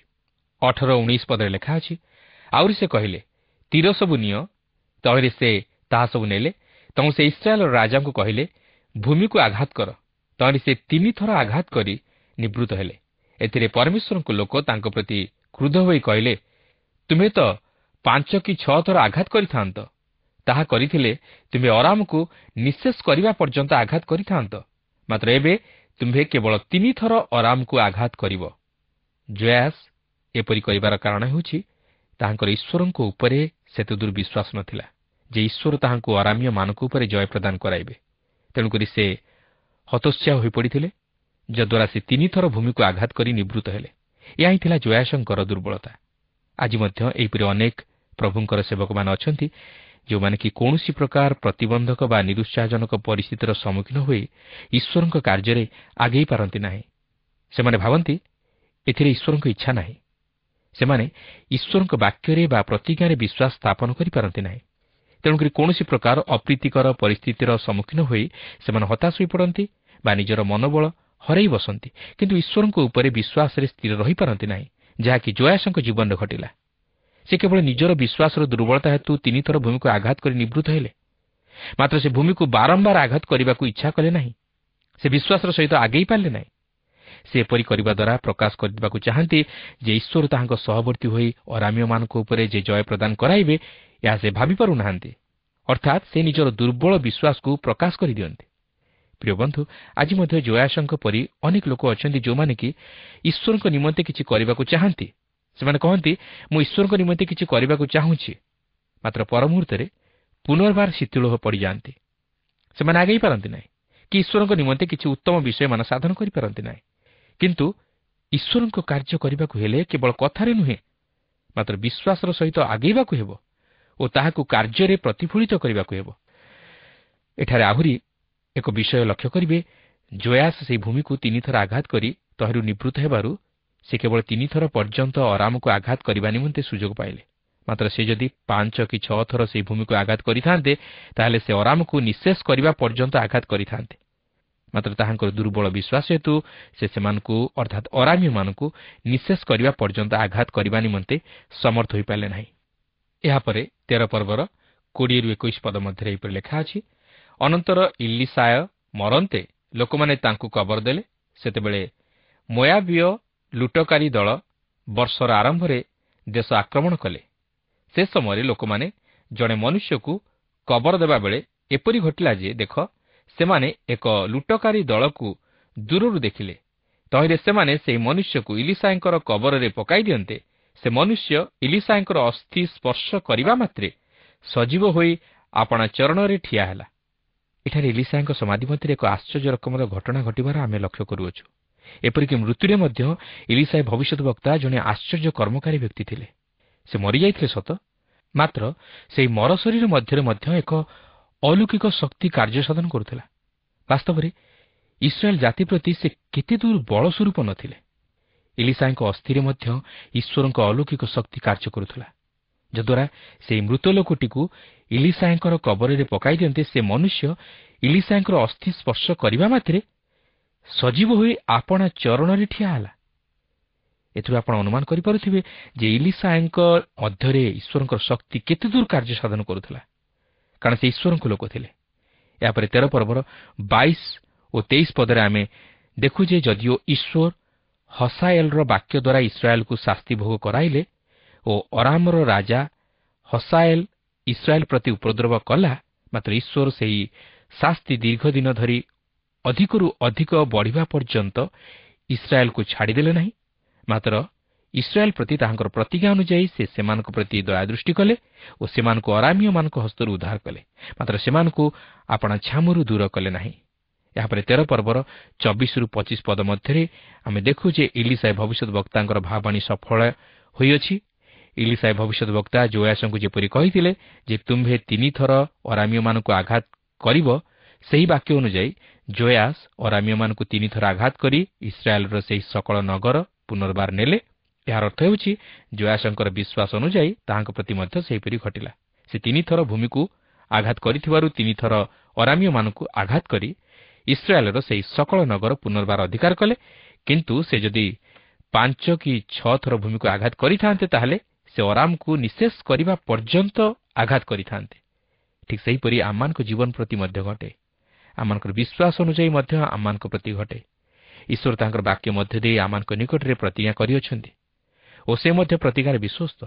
18-19 ପଦରେ ଲେଖା ଅଛି, ଆହୁରି ସେ କହିଲେ, ତୀର ସବୁ ନିଅ। ତହିଁରେ ସେ ତାହା ସବୁ ନେଲେ। ତହୁଁ ସେ ଇସ୍ରାଏଲର ରାଜାଙ୍କୁ କହିଲେ, ଭୂମିକୁ ଆଘାତ କର। ତହିଁରେ ସେ 3 ଥର ଆଘାତ କରି ନିବୃତ୍ତ ହେଲେ। ଏଥିରେ ପରମେଶ୍ୱରଙ୍କ ଲୋକ ତାଙ୍କ ପ୍ରତି କ୍ରୁଦ୍ଧ ହୋଇ କହିଲେ, ତୁମେ ତ 5 କି 6 ଥର ଆଘାତ କରିଥାନ୍ତ। ତାହା କରିଥିଲେ ତୁମ୍ଭେ ଅରାମକୁ ନିଃଶେଷ କରିବା ପର୍ଯ୍ୟନ୍ତ ଆଘାତ କରିଥାନ୍ତ, ମାତ୍ର ଏବେ ତୁମ୍ଭେ କେବଳ 3 ଥର ଅରାମକୁ ଆଘାତ କରିବ। ଜୋୟାସ ଏପରି କରିବାର କାରଣ ହେଉଛି ତାହାଙ୍କର ଈଶ୍ୱରଙ୍କ ଉପରେ ସେତେଦୂର ବିଶ୍ୱାସ ନଥିଲା ଯେ ଈଶ୍ୱର ତାହାଙ୍କୁ ଅରାମ୍ୟମାନଙ୍କ ଉପରେ ଜୟ ପ୍ରଦାନ କରାଇବେ। ତେଣୁକରି ସେ ହତୋତ୍ସାହ ହୋଇପଡ଼ିଥିଲେ, ଯଦ୍ୱାରା ସେ 3 ଥର ଭୂମିକୁ ଆଘାତ କରି ନିବୃତ୍ତ ହେଲେ। ଏହା ହିଁ ଥିଲା ଜୋୟାସଙ୍କର ଦୁର୍ବଳତା। ଆଜି ମଧ୍ୟ ଏହିପରି ଅନେକ ପ୍ରଭୁଙ୍କର ସେବକମାନେ ଅଛନ୍ତି, ଯେଉଁମାନେ କି କୌଣସି ପ୍ରକାର ପ୍ରତିବନ୍ଧକ ବା ନିରୁତ୍ସାହଜନକ ପରିସ୍ଥିତିର ସମ୍ମୁଖୀନ ହୋଇ ଈଶ୍ୱରଙ୍କ କାର୍ଯ୍ୟରେ ଆଗେଇ ପାରନ୍ତି ନାହିଁ। ସେମାନେ ଭାବନ୍ତି ଏଥିରେ ଈଶ୍ୱରଙ୍କ ଇଚ୍ଛା ନାହିଁ। ସେମାନେ ଈଶ୍ୱରଙ୍କ ବାକ୍ୟରେ ବା ପ୍ରତିଜ୍ଞାରେ ବିଶ୍ୱାସ ସ୍ଥାପନ କରିପାରନ୍ତି ନାହିଁ। ତେଣୁକରି କୌଣସି ପ୍ରକାର ଅପ୍ରୀତିକର ପରିସ୍ଥିତିର ସମ୍ମୁଖୀନ ହୋଇ ସେମାନେ ହତାଶ ହୋଇପଡ଼ନ୍ତି ବା ନିଜର ମନୋବଳ ହରାଇ ବସନ୍ତି, କିନ୍ତୁ ଈଶ୍ୱରଙ୍କ ଉପରେ ବିଶ୍ୱାସରେ ସ୍ଥିର ରହିପାରନ୍ତି ନାହିଁ, ଯାହାକି ଯୋଆସଙ୍କ ଜୀବନରେ ଘଟିଲା। ସେ କେବଳ ନିଜର ବିଶ୍ୱାସର ଦୁର୍ବଳତା ହେତୁ 3 ଥର ଭୂମିକୁ ଆଘାତ କରି ନିବୃତ୍ତ ହେଲେ। ମାତ୍ର ସେ ଭୂମିକୁ ବାରମ୍ବାର ଆଘାତ କରିବାକୁ ଇଚ୍ଛା କଲେ ନାହିଁ। ସେ ବିଶ୍ୱାସର ସହିତ ଆଗେଇ ପାରିଲେ ନାହିଁ। ସେ ଏପରି କରିବା ଦ୍ୱାରା ପ୍ରକାଶ କରିବାକୁ ଚାହାନ୍ତି ଯେ ଈଶ୍ୱର ତାହାଙ୍କ ସହବର୍ତ୍ତୀ ହୋଇ ଅରାମୀୟମାନଙ୍କ ଉପରେ ଯେ ଜୟ ପ୍ରଦାନ କରାଇବେ, ଏହା ସେ ଭାବିପାରୁନାହାନ୍ତି। ଅର୍ଥାତ୍ ସେ ନିଜର ଦୁର୍ବଳ ବିଶ୍ୱାସକୁ ପ୍ରକାଶ କରିଦିଅନ୍ତି। ପ୍ରିୟ ବନ୍ଧୁ, ଆଜି ମଧ୍ୟ ଯୋଆସଙ୍କ ପରି ଅନେକ ଲୋକ ଅଛନ୍ତି ଯେଉଁମାନେ କି ଈଶ୍ୱରଙ୍କ ନିମନ୍ତେ କିଛି କରିବାକୁ ଚାହାନ୍ତି। ସେମାନେ କହନ୍ତି, ମୁଁ ଈଶ୍ୱରଙ୍କ ନିମନ୍ତେ କିଛି କରିବାକୁ ଚାହୁଁଛି, ମାତ୍ର ପରମୁହୂର୍ତ୍ତରେ ପୁନର୍ବାର ଶିଥିଳ ପଡ଼ିଯାଆନ୍ତି। ସେମାନେ ଆଗେଇ ପାରନ୍ତି ନାହିଁ କି ଈଶ୍ୱରଙ୍କ ନିମନ୍ତେ କିଛି ଉତ୍ତମ ବିଷୟମାନ ସାଧନ କରିପାରନ୍ତି ନାହିଁ। କିନ୍ତୁ ଈଶ୍ୱରଙ୍କ କାର୍ଯ୍ୟ କରିବାକୁ ହେଲେ କେବଳ କଥାରେ ନୁହେଁ, ମାତ୍ର ବିଶ୍ୱାସର ସହିତ ଆଗେଇବାକୁ ହେବ ଓ ତାହାକୁ କାର୍ଯ୍ୟରେ ପ୍ରତିଫଳିତ କରିବାକୁ ହେବ। ଏଠାରେ ଆହୁରି ଏକ ବିଷୟ ଲକ୍ଷ୍ୟ କରିବେ, ଯୋଆସ ସେହି ଭୂମିକୁ 3 ଥର ଆଘାତ କରି ତହିଁରୁ ନିବୃତ୍ତ ହେବାରୁ ସେ କେବଳ 3 ଥର ପର୍ଯ୍ୟନ୍ତ ଅରାମକୁ ଆଘାତ କରିବା ନିମନ୍ତେ ସୁଯୋଗ ପାଇଲେ। ମାତ୍ର ସେ ଯଦି 5 କି 6 ଥର ସେହି ଭୂମିକୁ ଆଘାତ କରିଥାନ୍ତେ, ତାହେଲେ ସେ ଅରାମକୁ ନିଃଶେଷ କରିବା ପର୍ଯ୍ୟନ୍ତ ଆଘାତ କରିଥାନ୍ତେ। ମାତ୍ର ତାହାଙ୍କର ଦୁର୍ବଳ ବିଶ୍ୱାସ ହେତୁ ସେ ସେମାନଙ୍କୁ ଅର୍ଥାତ୍ ଅରାମୀୟମାନଙ୍କୁ ନିଃଶେଷ କରିବା ପର୍ଯ୍ୟନ୍ତ ଆଘାତ କରିବା ନିମନ୍ତେ ସମର୍ଥ ହୋଇପାରିଲେ ନାହିଁ। ଏହାପରେ 13 ପର୍ବର 20-21 ପଦ ମଧ୍ୟରେ ଏହିପରି ଲେଖା ଅଛି, ଅନନ୍ତର ଇଲିସାୟ ମରନ୍ତେ ଲୋକମାନେ ତାଙ୍କୁ କବର ଦେଲେ। ସେତେବେଳେ ମୋୟାବୀୟ ଲୁଟକାରୀ ଦଳ ବର୍ଷର ଆରମ୍ଭରେ ଦେଶ ଆକ୍ରମଣ କଲେ। ସେ ସମୟରେ ଲୋକମାନେ ଜଣେ ମନୁଷ୍ୟକୁ କବର ଦେବାବେଳେ ଏପରି ଘଟିଲା ଯେ, ଦେଖ, ସେମାନେ ଏକ ଲୁଟକାରୀ ଦଳକୁ ଦୂରରୁ ଦେଖିଲେ। ତହିଁରେ ସେମାନେ ସେହି ମନୁଷ୍ୟକୁ ଇଲିସାଙ୍କର କବରରେ ପକାଇ ଦିଅନ୍ତେ। ସେ ମନୁଷ୍ୟ ଇଲିସାଙ୍କର ଅସ୍ଥି ସ୍ପର୍ଶ କରିବା ମାତ୍ରେ ସଜୀବ ହୋଇ ଆପଣା ଚରଣରେ ଠିଆ ହେଲା। ଏଠାରେ ଇଲିସାଙ୍କ ସମାଧି ମଧ୍ୟରେ ଏକ ଆଶ୍ଚର୍ଯ୍ୟ ରକମର ଘଟଣା ଘଟିବାର ଆମେ ଲକ୍ଷ୍ୟ କରୁଅଛୁ। ଏପରିକି ମୃତ୍ୟୁରେ ମଧ୍ୟ ଇଲିସାଏ ଭବିଷ୍ୟତ ବକ୍ତା ଜଣେ ଆଶ୍ଚର୍ଯ୍ୟ କର୍ମକାରୀ ବ୍ୟକ୍ତି ଥିଲେ। ସେ ମରିଯାଇଥିଲେ ସତ, ମାତ୍ର ସେହି ମର ଶରୀର ମଧ୍ୟରେ ମଧ୍ୟ ଏକ ଅଲୌକିକ ଶକ୍ତି କାର୍ଯ୍ୟ ସାଧନ କରୁଥିଲା। ବାସ୍ତବରେ ଇସ୍ରାଏଲ୍ ଜାତି ପ୍ରତି ସେ କେତେ ଦୂର ବଳ ସ୍ୱରୂପ ନ ଥିଲେ। ଇଲିସାଙ୍କ ଅସ୍ଥିରେ ମଧ୍ୟ ଈଶ୍ୱରଙ୍କ ଅଲୌକିକ ଶକ୍ତି କାର୍ଯ୍ୟ କରୁଥିଲା, ଯଦ୍ୱାରା ସେହି ମୃତ ଲୋକଟିକୁ ଇଲିସାଙ୍କର କବରରେ ପକାଇ ଦିଅନ୍ତେ। ସେ ମନୁଷ୍ୟ ଇଲିସାଙ୍କର ଅସ୍ଥି ସ୍ପର୍ଶ କରିବା ମାତ୍ରେ ସଜୀବ ହୋଇ ଆପଣା ଚରଣରେ ଠିଆ ହେଲା। ଏଥିରୁ ଆପଣ ଅନୁମାନ କରିପାରୁଥିବେ ଯେ ଇଲିସାଙ୍କ ମଧ୍ୟରେ ଈଶ୍ୱରଙ୍କର ଶକ୍ତି କେତେ ଦୂର କାର୍ଯ୍ୟ ସାଧନ କରୁଥିଲା, କାରଣ ସେ ଈଶ୍ୱରଙ୍କ ଲୋକ ଥିଲେ। ଏହାପରେ 13 ପର୍ବର 22 ଓ 23 ପଦରେ ଆମେ ଦେଖୁ ଯେ ଯଦିଓ ଈଶ୍ୱର ହସାଏଲର ବାକ୍ୟ ଦ୍ୱାରା ଇସ୍ରାଏଲକୁ ଶାସ୍ତି ଭୋଗ କରାଇଲେ ଓ ଅରାମର ରାଜା ହସାଏଲ ଇସ୍ରାଏଲ ପ୍ରତି ଉପଦ୍ରବ କଲା, ମାତ୍ର ଈଶ୍ୱର ସେହି ଶାସ୍ତି ଦୀର୍ଘ ଦିନ ଧରି ଅଧିକରୁ ଅଧିକ ବଢ଼ିବା ପର୍ଯ୍ୟନ୍ତ ଇସ୍ରାଏଲକୁ ଛାଡ଼ିଦେଲେ ନାହିଁ। ମାତ୍ର ଇସ୍ରାଏଲ ପ୍ରତି ତାହାଙ୍କର ପ୍ରତିଜ୍ଞା ଅନୁଯାୟୀ ସେ ସେମାନଙ୍କ ପ୍ରତି ଦୟାଦୃଷ୍ଟି କଲେ ଓ ସେମାନଙ୍କୁ ଅରାମୀୟମାନଙ୍କ ହସ୍ତରୁ ଉଦ୍ଧାର କଲେ, ମାତ୍ର ସେମାନଙ୍କୁ ଆପଣା ଛାମୁରୁ ଦୂର କଲେ ନାହିଁ। ଏହାପରେ 13 ପର୍ବର 24-25 ପଦ ମଧ୍ୟରେ ଆମେ ଦେଖୁ ଯେ ଇଲିସାଏ ଭବିଷ୍ୟତ ବକ୍ତାଙ୍କର ଭାବାଣୀ ସଫଳ ହୋଇଅଛି। ଇଲିସାଏ ଭବିଷ୍ୟତ ବକ୍ତା ଯୋଆସଙ୍କୁ ଯେପରି କହିଥିଲେ ଯେ ତୁମ୍ଭେ 3 ଥର ଅରାମୀୟମାନଙ୍କୁ ଆଘାତ କରିବ, ସେହି ବାକ୍ୟ ଅନୁଯାୟୀ ଯୋଆସ ଅରାମୀୟମାନଙ୍କୁ 3 ଥର ଆଘାତ କରି ଇସ୍ରାଏଲର ସେହି ସକଳ ନଗର ପୁନର୍ବାର ନେଲେ। ଏହାର ଅର୍ଥ ହେଉଛି ଯୋଆସଙ୍କର ବିଶ୍ୱାସ ଅନୁଯାୟୀ ତାହାଙ୍କ ପ୍ରତି ମଧ୍ୟ ସେହିପରି ଘଟିଲା। ସେ 3 ଥର ଭୂମିକୁ ଆଘାତ କରିଥିବାରୁ 3 ଥର ଅରାମୀୟମାନଙ୍କୁ ଆଘାତ କରି ଇସ୍ରାଏଲର ସେହି ସକଳ ନଗର ପୁନର୍ବାର ଅଧିକାର କଲେ। କିନ୍ତୁ ସେ ଯଦି 5 କି 6 ଥର ଭୂମିକୁ ଆଘାତ କରିଥାନ୍ତେ, ତାହେଲେ ସେ ଅରାମକୁ ନିଃଶେଷ କରିବା ପର୍ଯ୍ୟନ୍ତ ଆଘାତ କରିଥାନ୍ତେ। ଠିକ୍ ସେହିପରି ଆମମାନଙ୍କ ଜୀବନ ପ୍ରତି ମଧ୍ୟ ଘଟେ। ଆମମାନଙ୍କର ବିଶ୍ୱାସ ଅନୁଯାୟୀ ମଧ୍ୟ ଆମମାନଙ୍କ ପ୍ରତି ଘଟେ। ଈଶ୍ୱର ତାଙ୍କର ବାକ୍ୟ ମଧ୍ୟ ଦେଇ ଆମମାନଙ୍କ ନିକଟରେ ପ୍ରତିଜ୍ଞା କରିଅଛନ୍ତି ଓ ସେ ମଧ୍ୟ ପ୍ରତିଜ୍ଞାରେ ବିଶ୍ୱସ୍ତ।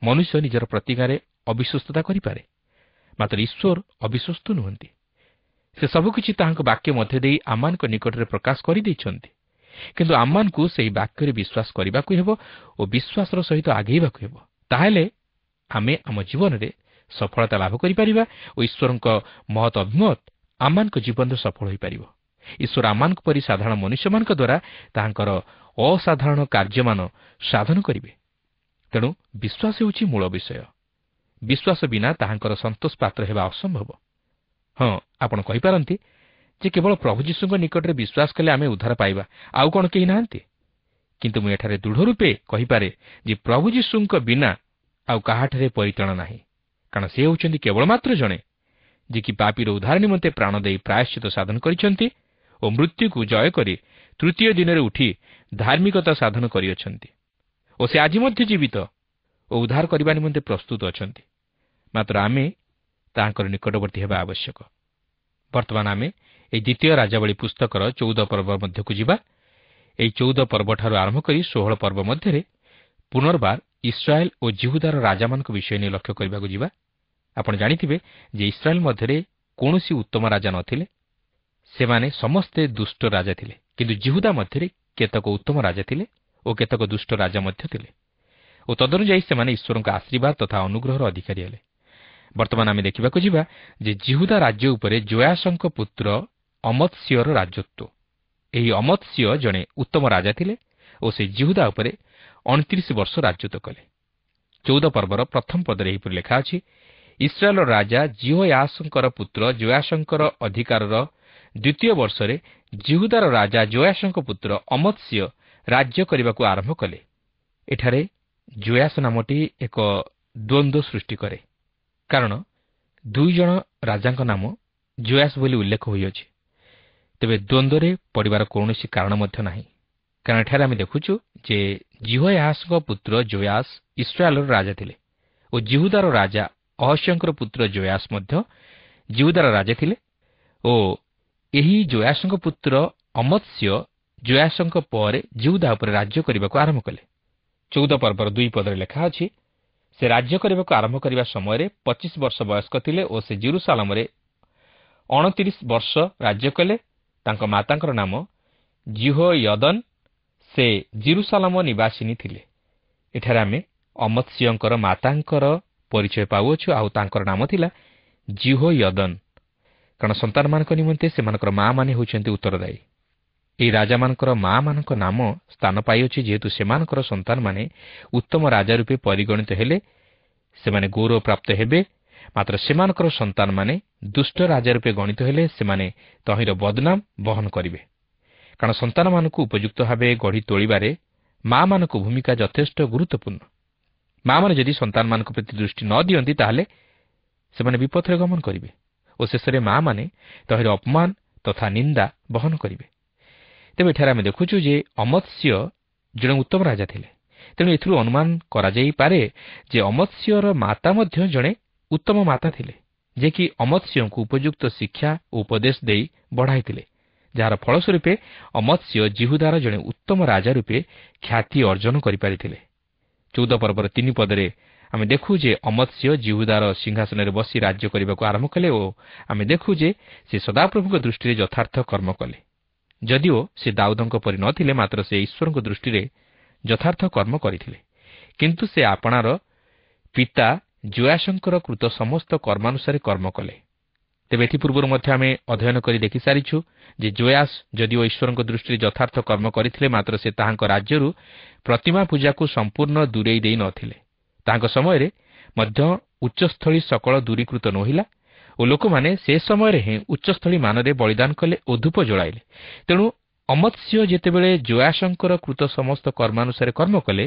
ମନୁଷ୍ୟ ନିଜର ପ୍ରତିଜ୍ଞାରେ ଅବିଶ୍ୱସ୍ତତା କରିପାରେ, ମାତ୍ର ଈଶ୍ୱର ଅବିଶ୍ୱସ୍ତ ନୁହନ୍ତି। ସେ ସବୁକିଛି ତାହାଙ୍କ ବାକ୍ୟ ମଧ୍ୟ ଦେଇ ଆମମାନଙ୍କ ନିକଟରେ ପ୍ରକାଶ କରିଦେଇଛନ୍ତି। କିନ୍ତୁ ଆମମାନଙ୍କୁ ସେହି ବାକ୍ୟରେ ବିଶ୍ୱାସ କରିବାକୁ ହେବ ଓ ବିଶ୍ୱାସର ସହିତ ଆଗେଇବାକୁ ହେବ। ତାହେଲେ ଆମେ ଆମ ଜୀବନରେ ସଫଳତା ଲାଭ କରିପାରିବା ଓ ଈଶ୍ୱରଙ୍କ ମହତ୍ ଅଭିମତ ଆମମାନଙ୍କ ଜୀବନରେ ସଫଳ ହୋଇପାରିବ। ଈଶ୍ୱର ଆମମାନଙ୍କ ପରି ସାଧାରଣ ମନୁଷ୍ୟମାନଙ୍କ ଦ୍ୱାରା ତାହାଙ୍କର ଅସାଧାରଣ କାର୍ଯ୍ୟମାନ ସାଧନ କରିବେ। ତେଣୁ ବିଶ୍ୱାସ ହେଉଛି ମୂଳ ବିଷୟ। ବିଶ୍ୱାସ ବିନା ତାହାଙ୍କର ସନ୍ତୋଷ ପାତ୍ର ହେବା ଅସମ୍ଭବ। ହଁ, ଆପଣ କହିପାରନ୍ତି ଯେ କେବଳ ପ୍ରଭୁ ଯୀଶୁଙ୍କ ନିକଟରେ ବିଶ୍ୱାସ କଲେ ଆମେ ଉଦ୍ଧାର ପାଇବା, ଆଉ କ'ଣ କେହି ନାହାନ୍ତି? କିନ୍ତୁ ମୁଁ ଏଠାରେ ଦୃଢ଼ ରୂପେ କହିପାରେ ଯେ ପ୍ରଭୁ ଯୀଶୁଙ୍କ ବିନା ଆଉ କାହାଠାରେ ପରିତ୍ରାଣ ନାହିଁ। କାରଣ ସେ ହେଉଛନ୍ତି କେବଳ ମାତ୍ର ଜଣେ ଯିଏକି ପାପୀର ଉଦ୍ଧାର ନିମନ୍ତେ ପ୍ରାଣ ଦେଇ ପ୍ରାୟଶ୍ଚିତ ସାଧନ କରିଛନ୍ତି ଓ ମୃତ୍ୟୁକୁ ଜୟ କରି ତୃତୀୟ ଦିନରେ ଉଠି ଧାର୍ମିକତା ସାଧନ କରିଅଛନ୍ତି। ଓ ସେ ଆଜି ମଧ୍ୟ ଜୀବିତ ଓ ଉଦ୍ଧାର କରିବା ନିମନ୍ତେ ପ୍ରସ୍ତୁତ ଅଛନ୍ତି। ମାତ୍ର ଆମେ ତାହାଙ୍କର ନିକଟବର୍ତ୍ତୀ ହେବା ଆବଶ୍ୟକ। ବର୍ତ୍ତମାନ ଆମେ ଏହି ଦ୍ୱିତୀୟ ରାଜାବଳୀ ପୁସ୍ତକର 14 ପର୍ବ ମଧ୍ୟକୁ ଯିବା। ଏହି 14 ପର୍ବଠାରୁ ଆରମ୍ଭ କରି 16 ପର୍ବ ମଧ୍ୟରେ ପୁନର୍ବାର ଇସ୍ରାଏଲ ଓ ଜିହୁଦାର ରାଜାମାନଙ୍କ ବିଷୟ ନେଇ ଲକ୍ଷ୍ୟ କରିବାକୁ ଯିବା। ଆପଣ ଜାଣିଥିବେ ଯେ ଇସ୍ରାଏଲ ମଧ୍ୟରେ କୌଣସି ଉତ୍ତମ ରାଜା ନଥିଲେ। ସେମାନେ ସମସ୍ତେ ଦୁଷ୍ଟ ରାଜା ଥିଲେ। କିନ୍ତୁ ଜିହୁଦା ମଧ୍ୟରେ କେତେକ ଉତ୍ତମ ରାଜା ଥିଲେ ଓ କେତେକ ଦୁଷ୍ଟ ରାଜା ମଧ୍ୟ ଥିଲେ। ଓ ତଦନୁଯାୟୀ ସେମାନେ ଈଶ୍ୱରଙ୍କ ଆଶୀର୍ବାଦ ତଥା ଅନୁଗ୍ରହର ଅଧିକାରୀ ହେଲେ। ବର୍ତ୍ତମାନ ଆମେ ଦେଖିବାକୁ ଯିବା ଯେ ଜିହୁଦା ରାଜ୍ୟ ଉପରେ ଯୋଆସଙ୍କ ପୁତ୍ର ଅମତ୍ସିୟର ରାଜତ୍ୱ। ଏହି ଅମତ୍ସିୟ ଜଣେ ଉତ୍ତମ ରାଜା ଥିଲେ ଓ ସେ ଜିହୁଦା ଉପରେ 29 ବର୍ଷ ରାଜତ୍ୱ କଲେ। 14 ପର୍ବର ପ୍ରଥମ ପଦରେ ଏହିପରି ଲେଖା ଅଛି, ଇସ୍ରାଏଲର ରାଜା ଜିହୋୟାସଙ୍କର ପୁତ୍ର ଯୋଆସଙ୍କର ଅଧିକାରର 2ୟ ବର୍ଷରେ ଜିହୁଦାର ରାଜା ଯୋଆସଙ୍କ ପୁତ୍ର ଅମତ୍ସିୟ ରାଜ୍ୟ କରିବାକୁ ଆରମ୍ଭ କଲେ। ଏଠାରେ ଯୋଆସ ନାମଟି ଏକ ଦ୍ୱନ୍ଦ୍ୱ ସୃଷ୍ଟି କରେ, କାରଣ 2 ଜଣ ରାଜାଙ୍କ ନାମ ଯୋଆସ ବୋଲି ଉଲ୍ଲେଖ ହୋଇଅଛି। ତେବେ ଦ୍ୱନ୍ଦ୍ୱରେ ପଡ଼ିବାର କୌଣସି କାରଣ ମଧ୍ୟ ନାହିଁ, କାରଣ ଏଠାରେ ଆମେ ଦେଖୁଛୁ ଯେ ଜିହୋୟାସଙ୍କ ପୁତ୍ର ଯୋଆସ ଇସ୍ରାଏଲର ରାଜା ଥିଲେ ଓ ଜିହୁଦାର ରାଜା ଅହସ୍ୟଙ୍କର ପୁତ୍ର ଯୋଆସ ମଧ୍ୟ ଜିହୁଦାର ରାଜା ଥିଲେ। ଓ ଏହି ଯୋଆସଙ୍କ ପୁତ୍ର ଅମତ୍ସିୟ ଯୋଆସଙ୍କ ପରେ ଜିହୁଦା ଉପରେ ରାଜ୍ୟ କରିବାକୁ ଆରମ୍ଭ କଲେ। 14 ପର୍ବର 2 ପଦରେ ଲେଖା ଅଛି, ସେ ରାଜ୍ୟ କରିବାକୁ ଆରମ୍ଭ କରିବା ସମୟରେ 25 ବର୍ଷ ବୟସ୍କ ଥିଲେ ଓ ସେ ଜେରୁସାଲମରେ 29 ବର୍ଷ ରାଜ୍ୟ କଲେ। ତାଙ୍କ ମାତାଙ୍କର ନାମ ଜିହୋୟଦନ, ସେ ଜେରୁସାଲମ ନିବାସିନୀ ଥିଲେ। ଏଠାରେ ଆମେ ଅମତ୍ସିୟଙ୍କର ମାତାଙ୍କର ପରିଚୟ ପାଉଅଛୁ, ଆଉ ତାଙ୍କର ନାମ ଥିଲା ଜିହୋୟଦନ, କାରଣ ସନ୍ତାନମାନଙ୍କ ନିମନ୍ତେ ସେମାନଙ୍କର ମା'ମାନେ ହେଉଛନ୍ତି ଉତ୍ତରଦାୟୀ। ଏହି ରାଜାମାନଙ୍କର ମା'ମାନଙ୍କ ନାମ ସ୍ଥାନ ପାଇଅଛି ଯେହେତୁ ସେମାନଙ୍କର ସନ୍ତାନମାନେ ଉତ୍ତମ ରାଜା ରୂପେ ପରିଗଣିତ ହେଲେ ସେମାନେ ଗୌରବପ୍ରାପ୍ତ ହେବେ। ମାତ୍ର ସେମାନଙ୍କର ସନ୍ତାନମାନେ ଦୁଷ୍ଟ ରାଜା ରୂପେ ଗଣିତ ହେଲେ ସେମାନେ ତହିଁର ବଦନାମ ବହନ କରିବେ। କାରଣ ସନ୍ତାନମାନଙ୍କୁ ଉପଯୁକ୍ତ ଭାବେ ଗଢ଼ି ତୋଳିବାରେ ମା'ମାନଙ୍କ ଭୂମିକା ଯଥେଷ୍ଟ ଗୁରୁତ୍ୱପୂର୍ଣ୍ଣ। ମା'ମାନେ ଯଦି ସନ୍ତାନମାନଙ୍କ ପ୍ରତି ଦୃଷ୍ଟି ନ ଦିଅନ୍ତି ତାହେଲେ ସେମାନେ ବିପଥରେ ଗମନ କରିବେ ଓ ଶେଷରେ ମା'ମାନେ ତହିଁର ଅପମାନ ତଥା ନିନ୍ଦା ବହନ କରିବେ। ତେବେ ଏଠାରେ ଆମେ ଦେଖୁଛୁ ଯେ ଅମତ୍ସିୟ ଜଣେ ଉତ୍ତମ ରାଜା ଥିଲେ। ତେଣୁ ଏଥିରୁ ଅନୁମାନ କରାଯାଇପାରେ ଯେ ଅମତ୍ସିୟର ମାତା ମଧ୍ୟ ଜଣେ ଉତ୍ତମ ମାତା ଥିଲେ, ଯିଏକି ଅମତ୍ସିୟଙ୍କୁ ଉପଯୁକ୍ତ ଶିକ୍ଷା ଓ ଉପଦେଶ ଦେଇ ବଢ଼ାଇଥିଲେ, ଯାହାର ଫଳସ୍ୱରୂପେ ଅମତ୍ସିୟ ଜିହୁଦାର ଜଣେ ଉତ୍ତମ ରାଜା ରୂପେ ଖ୍ୟାତି ଅର୍ଜନ କରିପାରିଥିଲେ। 14 ପର୍ବର 3 ପଦରେ ଆମେ ଦେଖୁ ଯେ ଅମତ୍ସିୟ ଜିହୁଦାର ସିଂହାସନରେ ବସି ରାଜ୍ୟ କରିବାକୁ ଆରମ୍ଭ କଲେ ଓ ଆମେ ଦେଖୁ ଯେ ସେ ସଦାପ୍ରଭୁଙ୍କ ଦୃଷ୍ଟିରେ ଯଥାର୍ଥ କର୍ମ କଲେ। ଯଦିଓ ସେ ଦାଉଦଙ୍କ ପରି ନ ଥିଲେ, ମାତ୍ର ସେ ଈଶ୍ୱରଙ୍କ ଦୃଷ୍ଟିରେ ଯଥାର୍ଥ କର୍ମ କରିଥିଲେ। କିନ୍ତୁ ସେ ଆପଣାର ପିତା ଯୋଆସଙ୍କର କୃତ ସମସ୍ତ କର୍ମାନୁସାରେ କର୍ମ କଲେ। ତେବେ ଏଥିପୂର୍ବରୁ ମଧ୍ୟ ଆମେ ଅଧ୍ୟୟନ କରି ଦେଖିସାରିଛୁ ଯେ ଯୋଆସ ଯଦିଓ ଈଶ୍ୱରଙ୍କ ଦୃଷ୍ଟିରେ ଯଥାର୍ଥ କର୍ମ କରିଥିଲେ, ମାତ୍ର ସେ ତାହାଙ୍କ ରାଜ୍ୟରୁ ପ୍ରତିମା ପୂଜାକୁ ସମ୍ପୂର୍ଣ୍ଣ ଦୂରେଇ ଦେଇ ନ ଥିଲେ। ତାହାଙ୍କ ସମୟରେ ମଧ୍ୟ ଉଚ୍ଚସ୍ଥଳୀ ସକଳ ଦୂରୀକୃତ ନ ହେଲା ଓ ଲୋକମାନେ ସେ ସମୟରେ ହିଁ ଉଚ୍ଚସ୍ଥଳୀ ମାନରେ ବଳିଦାନ କଲେ ଓ ଧୂପ ଜଳାଇଲେ। ତେଣୁ ଅମତ୍ସିୟ ଯେତେବେଳେ ଯୋଆସଙ୍କର କୃତ ସମସ୍ତ କର୍ମାନୁସାରେ କର୍ମ କଲେ,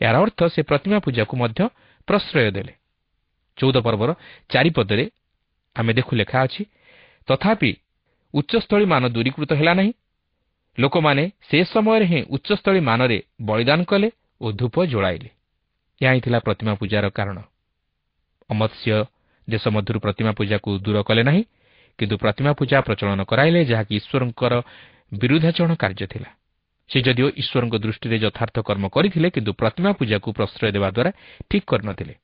ଏହାର ଅର୍ଥ ସେ ପ୍ରତିମା ପୂଜାକୁ ମଧ୍ୟ ପ୍ରଶ୍ରୟ ଦେଲେ। 14 ପର୍ବର 4 ପଦରେ ଆମେ ଦେଖୁ ଲେଖା ଅଛି, ତଥାପି ଉଚ୍ଚସ୍ଥଳୀ ମାନ ଦୂରୀକୃତ ହେଲା ନାହିଁ। ଲୋକମାନେ ସେ ସମୟରେ ହିଁ ଉଚ୍ଚସ୍ଥଳୀ ମାନରେ ବଳିଦାନ କଲେ ଓ ଧୂପ ଜଳାଇଲେ। ଏହା ହିଁ ଥିଲା ପ୍ରତିମା ପୂଜାର କାରଣ। ଅମତ୍ସିୟ ଦେଶ ମଧ୍ୟରୁ ପ୍ରତିମା ପୂଜାକୁ ଦୂର କଲେ ନାହିଁ, କିନ୍ତୁ ପ୍ରତିମା ପୂଜା ପ୍ରଚଳନ କରାଇଲେ, ଯାହାକି ଈଶ୍ୱରଙ୍କର ବିରୁଦ୍ଧାଚରଣ କାର୍ଯ୍ୟ ଥିଲା। ସେ ଯଦିଓ ଈଶ୍ୱରଙ୍କ ଦୃଷ୍ଟିରେ ଯଥାର୍ଥ କର୍ମ କରିଥିଲେ, କିନ୍ତୁ ପ୍ରତିମା ପୂଜାକୁ ପ୍ରଶ୍ରୟ ଦେବା ଦ୍ୱାରା ଠିକ୍ କରିନଥିଲେ।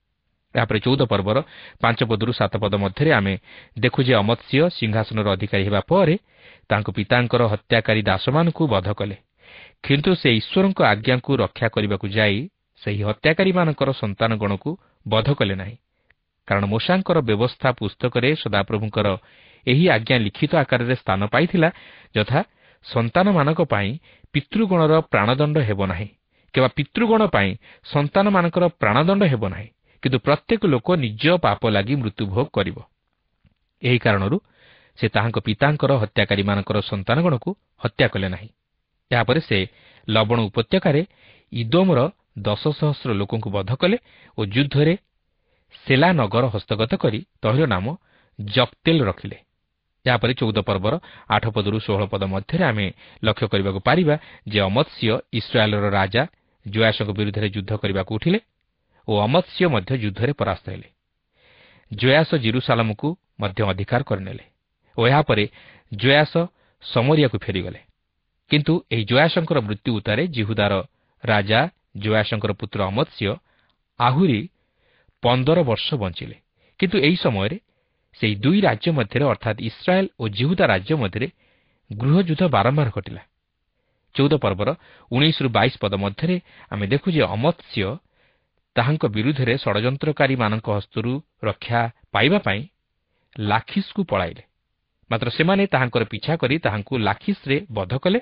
ଏହାପରେ 14 ପର୍ବର 5 ପଦରୁ 7 ପଦ ମଧ୍ୟରେ ଆମେ ଦେଖୁ ଯେ ଅମତ୍ସିୟ ସିଂହାସନର ଅଧିକାରୀ ହେବା ପରେ ତାଙ୍କ ପିତାଙ୍କର ହତ୍ୟାକାରୀ ଦାସମାନଙ୍କୁ ବଧ କଲେ। କିନ୍ତୁ ସେ ଈଶ୍ୱରଙ୍କ ଆଜ୍ଞାକୁ ରକ୍ଷା କରିବାକୁ ଯାଇ ସେହି ହତ୍ୟାକାରୀମାନଙ୍କର ସନ୍ତାନଗଣକୁ ବଧ କଲେ ନାହିଁ, କାରଣ ମୋଶାଙ୍କର ବ୍ୟବସ୍ଥା ପୁସ୍ତକରେ ସଦାପ୍ରଭୁଙ୍କର ଏହି ଆଜ୍ଞା ଲିଖିତ ଆକାରରେ ସ୍ଥାନ ପାଇଥିଲା, ଯଥା ସନ୍ତାନମାନଙ୍କ ପାଇଁ ପିତୃଗଣର ପ୍ରାଣଦଣ୍ଡ ହେବ ନାହିଁ, କିମ୍ବା ପିତୃଗଣ ପାଇଁ ସନ୍ତାନମାନଙ୍କର ପ୍ରାଣଦଣ୍ଡ ହେବ ନାହିଁ, କିନ୍ତୁ ପ୍ରତ୍ୟେକ ଲୋକ ନିଜ ପାପ ଲାଗି ମୃତ୍ୟୁଭୋଗ କରିବ। ଏହି କାରଣରୁ ସେ ତାହାଙ୍କ ପିତାଙ୍କର ହତ୍ୟାକାରୀମାନଙ୍କର ସନ୍ତାନଗଣକୁ ହତ୍ୟା କଲେ ନାହିଁ। ଏହାପରେ ସେ ଲବଣ ଉପତ୍ୟକାରେ ଇଦୋମର 10,000 ଲୋକଙ୍କୁ ବଧ କଲେ ଓ ଯୁଦ୍ଧରେ ସେଲା ନଗର ହସ୍ତଗତ କରି ତହିଁର ନାମ ଜକ୍ତେଲ ରଖିଲେ। ଏହାପରେ 14 ପର୍ବର 8 ପଦରୁ 16 ପଦ ମଧ୍ୟରେ ଆମେ ଲକ୍ଷ୍ୟ କରିବାକୁ ପାରିବା ଯେ ଅମତ୍ସ୍ୟ ଇସ୍ରାଏଲର ରାଜା ଜୋଆସଙ୍କ ବିରୁଦ୍ଧରେ ଯୁଦ୍ଧ କରିବାକୁ ଉଠିଲେ ଓ ଅମତ୍ସ୍ୟ ମଧ୍ୟ ଯୁଦ୍ଧରେ ପରାସ୍ତ ହେଲେ। ଜୋଆସ ଜେରୁସାଲମକୁ ମଧ୍ୟ ଅଧିକାର କରିନେଲେ ଓ ଏହାପରେ ଜୋଆସ ସମରିଆକୁ ଫେରିଗଲେ। କିନ୍ତୁ ଏହି ଜୋଆସଙ୍କର ମୃତ୍ୟୁ ଉତ୍ତାରେ ଜିହୁଦାର ରାଜା ଜୋଆସଙ୍କର ପୁତ୍ର ଅମତ୍ସ୍ୟ ଆହୁରି 15 ବର୍ଷ ବଞ୍ଚିଲେ। କିନ୍ତୁ ଏହି ସମୟରେ ସେହି ଦୁଇ ରାଜ୍ୟ ମଧ୍ୟରେ ଅର୍ଥାତ୍ ଇସ୍ରାଏଲ ଓ ଜିହୁଦା ରାଜ୍ୟ ମଧ୍ୟରେ ଗୃହଯୁଦ୍ଧ ବାରମ୍ବାର ଘଟିଲା। 14 ପର୍ବର 19-22 ପଦ ମଧ୍ୟରେ ଆମେ ଦେଖୁ ଯେ ଅମତ୍ସ୍ୟ ତାହାଙ୍କ ବିରୁଦ୍ଧରେ ଷଡ଼ଯନ୍ତ୍ରକାରୀମାନଙ୍କ ହସ୍ତରୁ ରକ୍ଷା ପାଇବା ପାଇଁ ଲାଖିସ୍କୁ ପଳାଇଲେ। ମାତ୍ର ସେମାନେ ତାହାଙ୍କର ପିଛା କରି ତାହାଙ୍କୁ ଲାଖିସ୍ରେ ବଧ କଲେ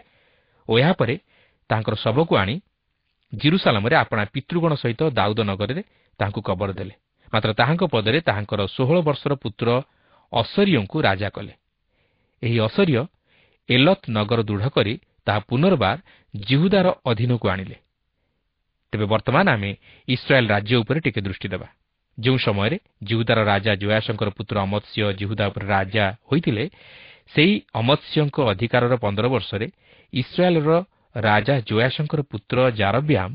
ଓ ଏହାପରେ ତାହାଙ୍କର ଶବକୁ ଆଣି ଜେରୁସାଲମରେ ଆପଣା ପିତୃଗଣ ସହିତ ଦାଉଦ ନଗରରେ ତାହାଙ୍କୁ କବର ଦେଲେ। ମାତ୍ର ତାହାଙ୍କ ପଦରେ ତାହାଙ୍କର 16 ବର୍ଷର ପୁତ୍ର ଅସରିୟଙ୍କୁ ରାଜା କଲେ। ଏହି ଅସରିୟ ଏଲତ ନଗର ଦୃଢ଼ କରି ତାହା ପୁନର୍ବାର ଜିହୁଦାର ଅଧୀନକୁ ଆଣିଲେ। ତେବେ ବର୍ତ୍ତମାନ ଆମେ ଇସ୍ରାଏଲ ରାଜ୍ୟ ଉପରେ ଟିକେ ଦୃଷ୍ଟି ଦେବା। ଯେଉଁ ସମୟରେ ଜିହୁଦାର ରାଜା ଜୋଆସଙ୍କର ପୁତ୍ର ଅମତ୍ସ୍ୟ ଜିହୁଦା ଉପରେ ରାଜା ହୋଇଥିଲେ, ସେହି ଅମତ୍ସ୍ୟଙ୍କ ଅଧିକାରର 15 ବର୍ଷରେ ଇସ୍ରାଏଲର ରାଜା ଜୋଆସଙ୍କର ପୁତ୍ର ଜାରବ୍ୟାମ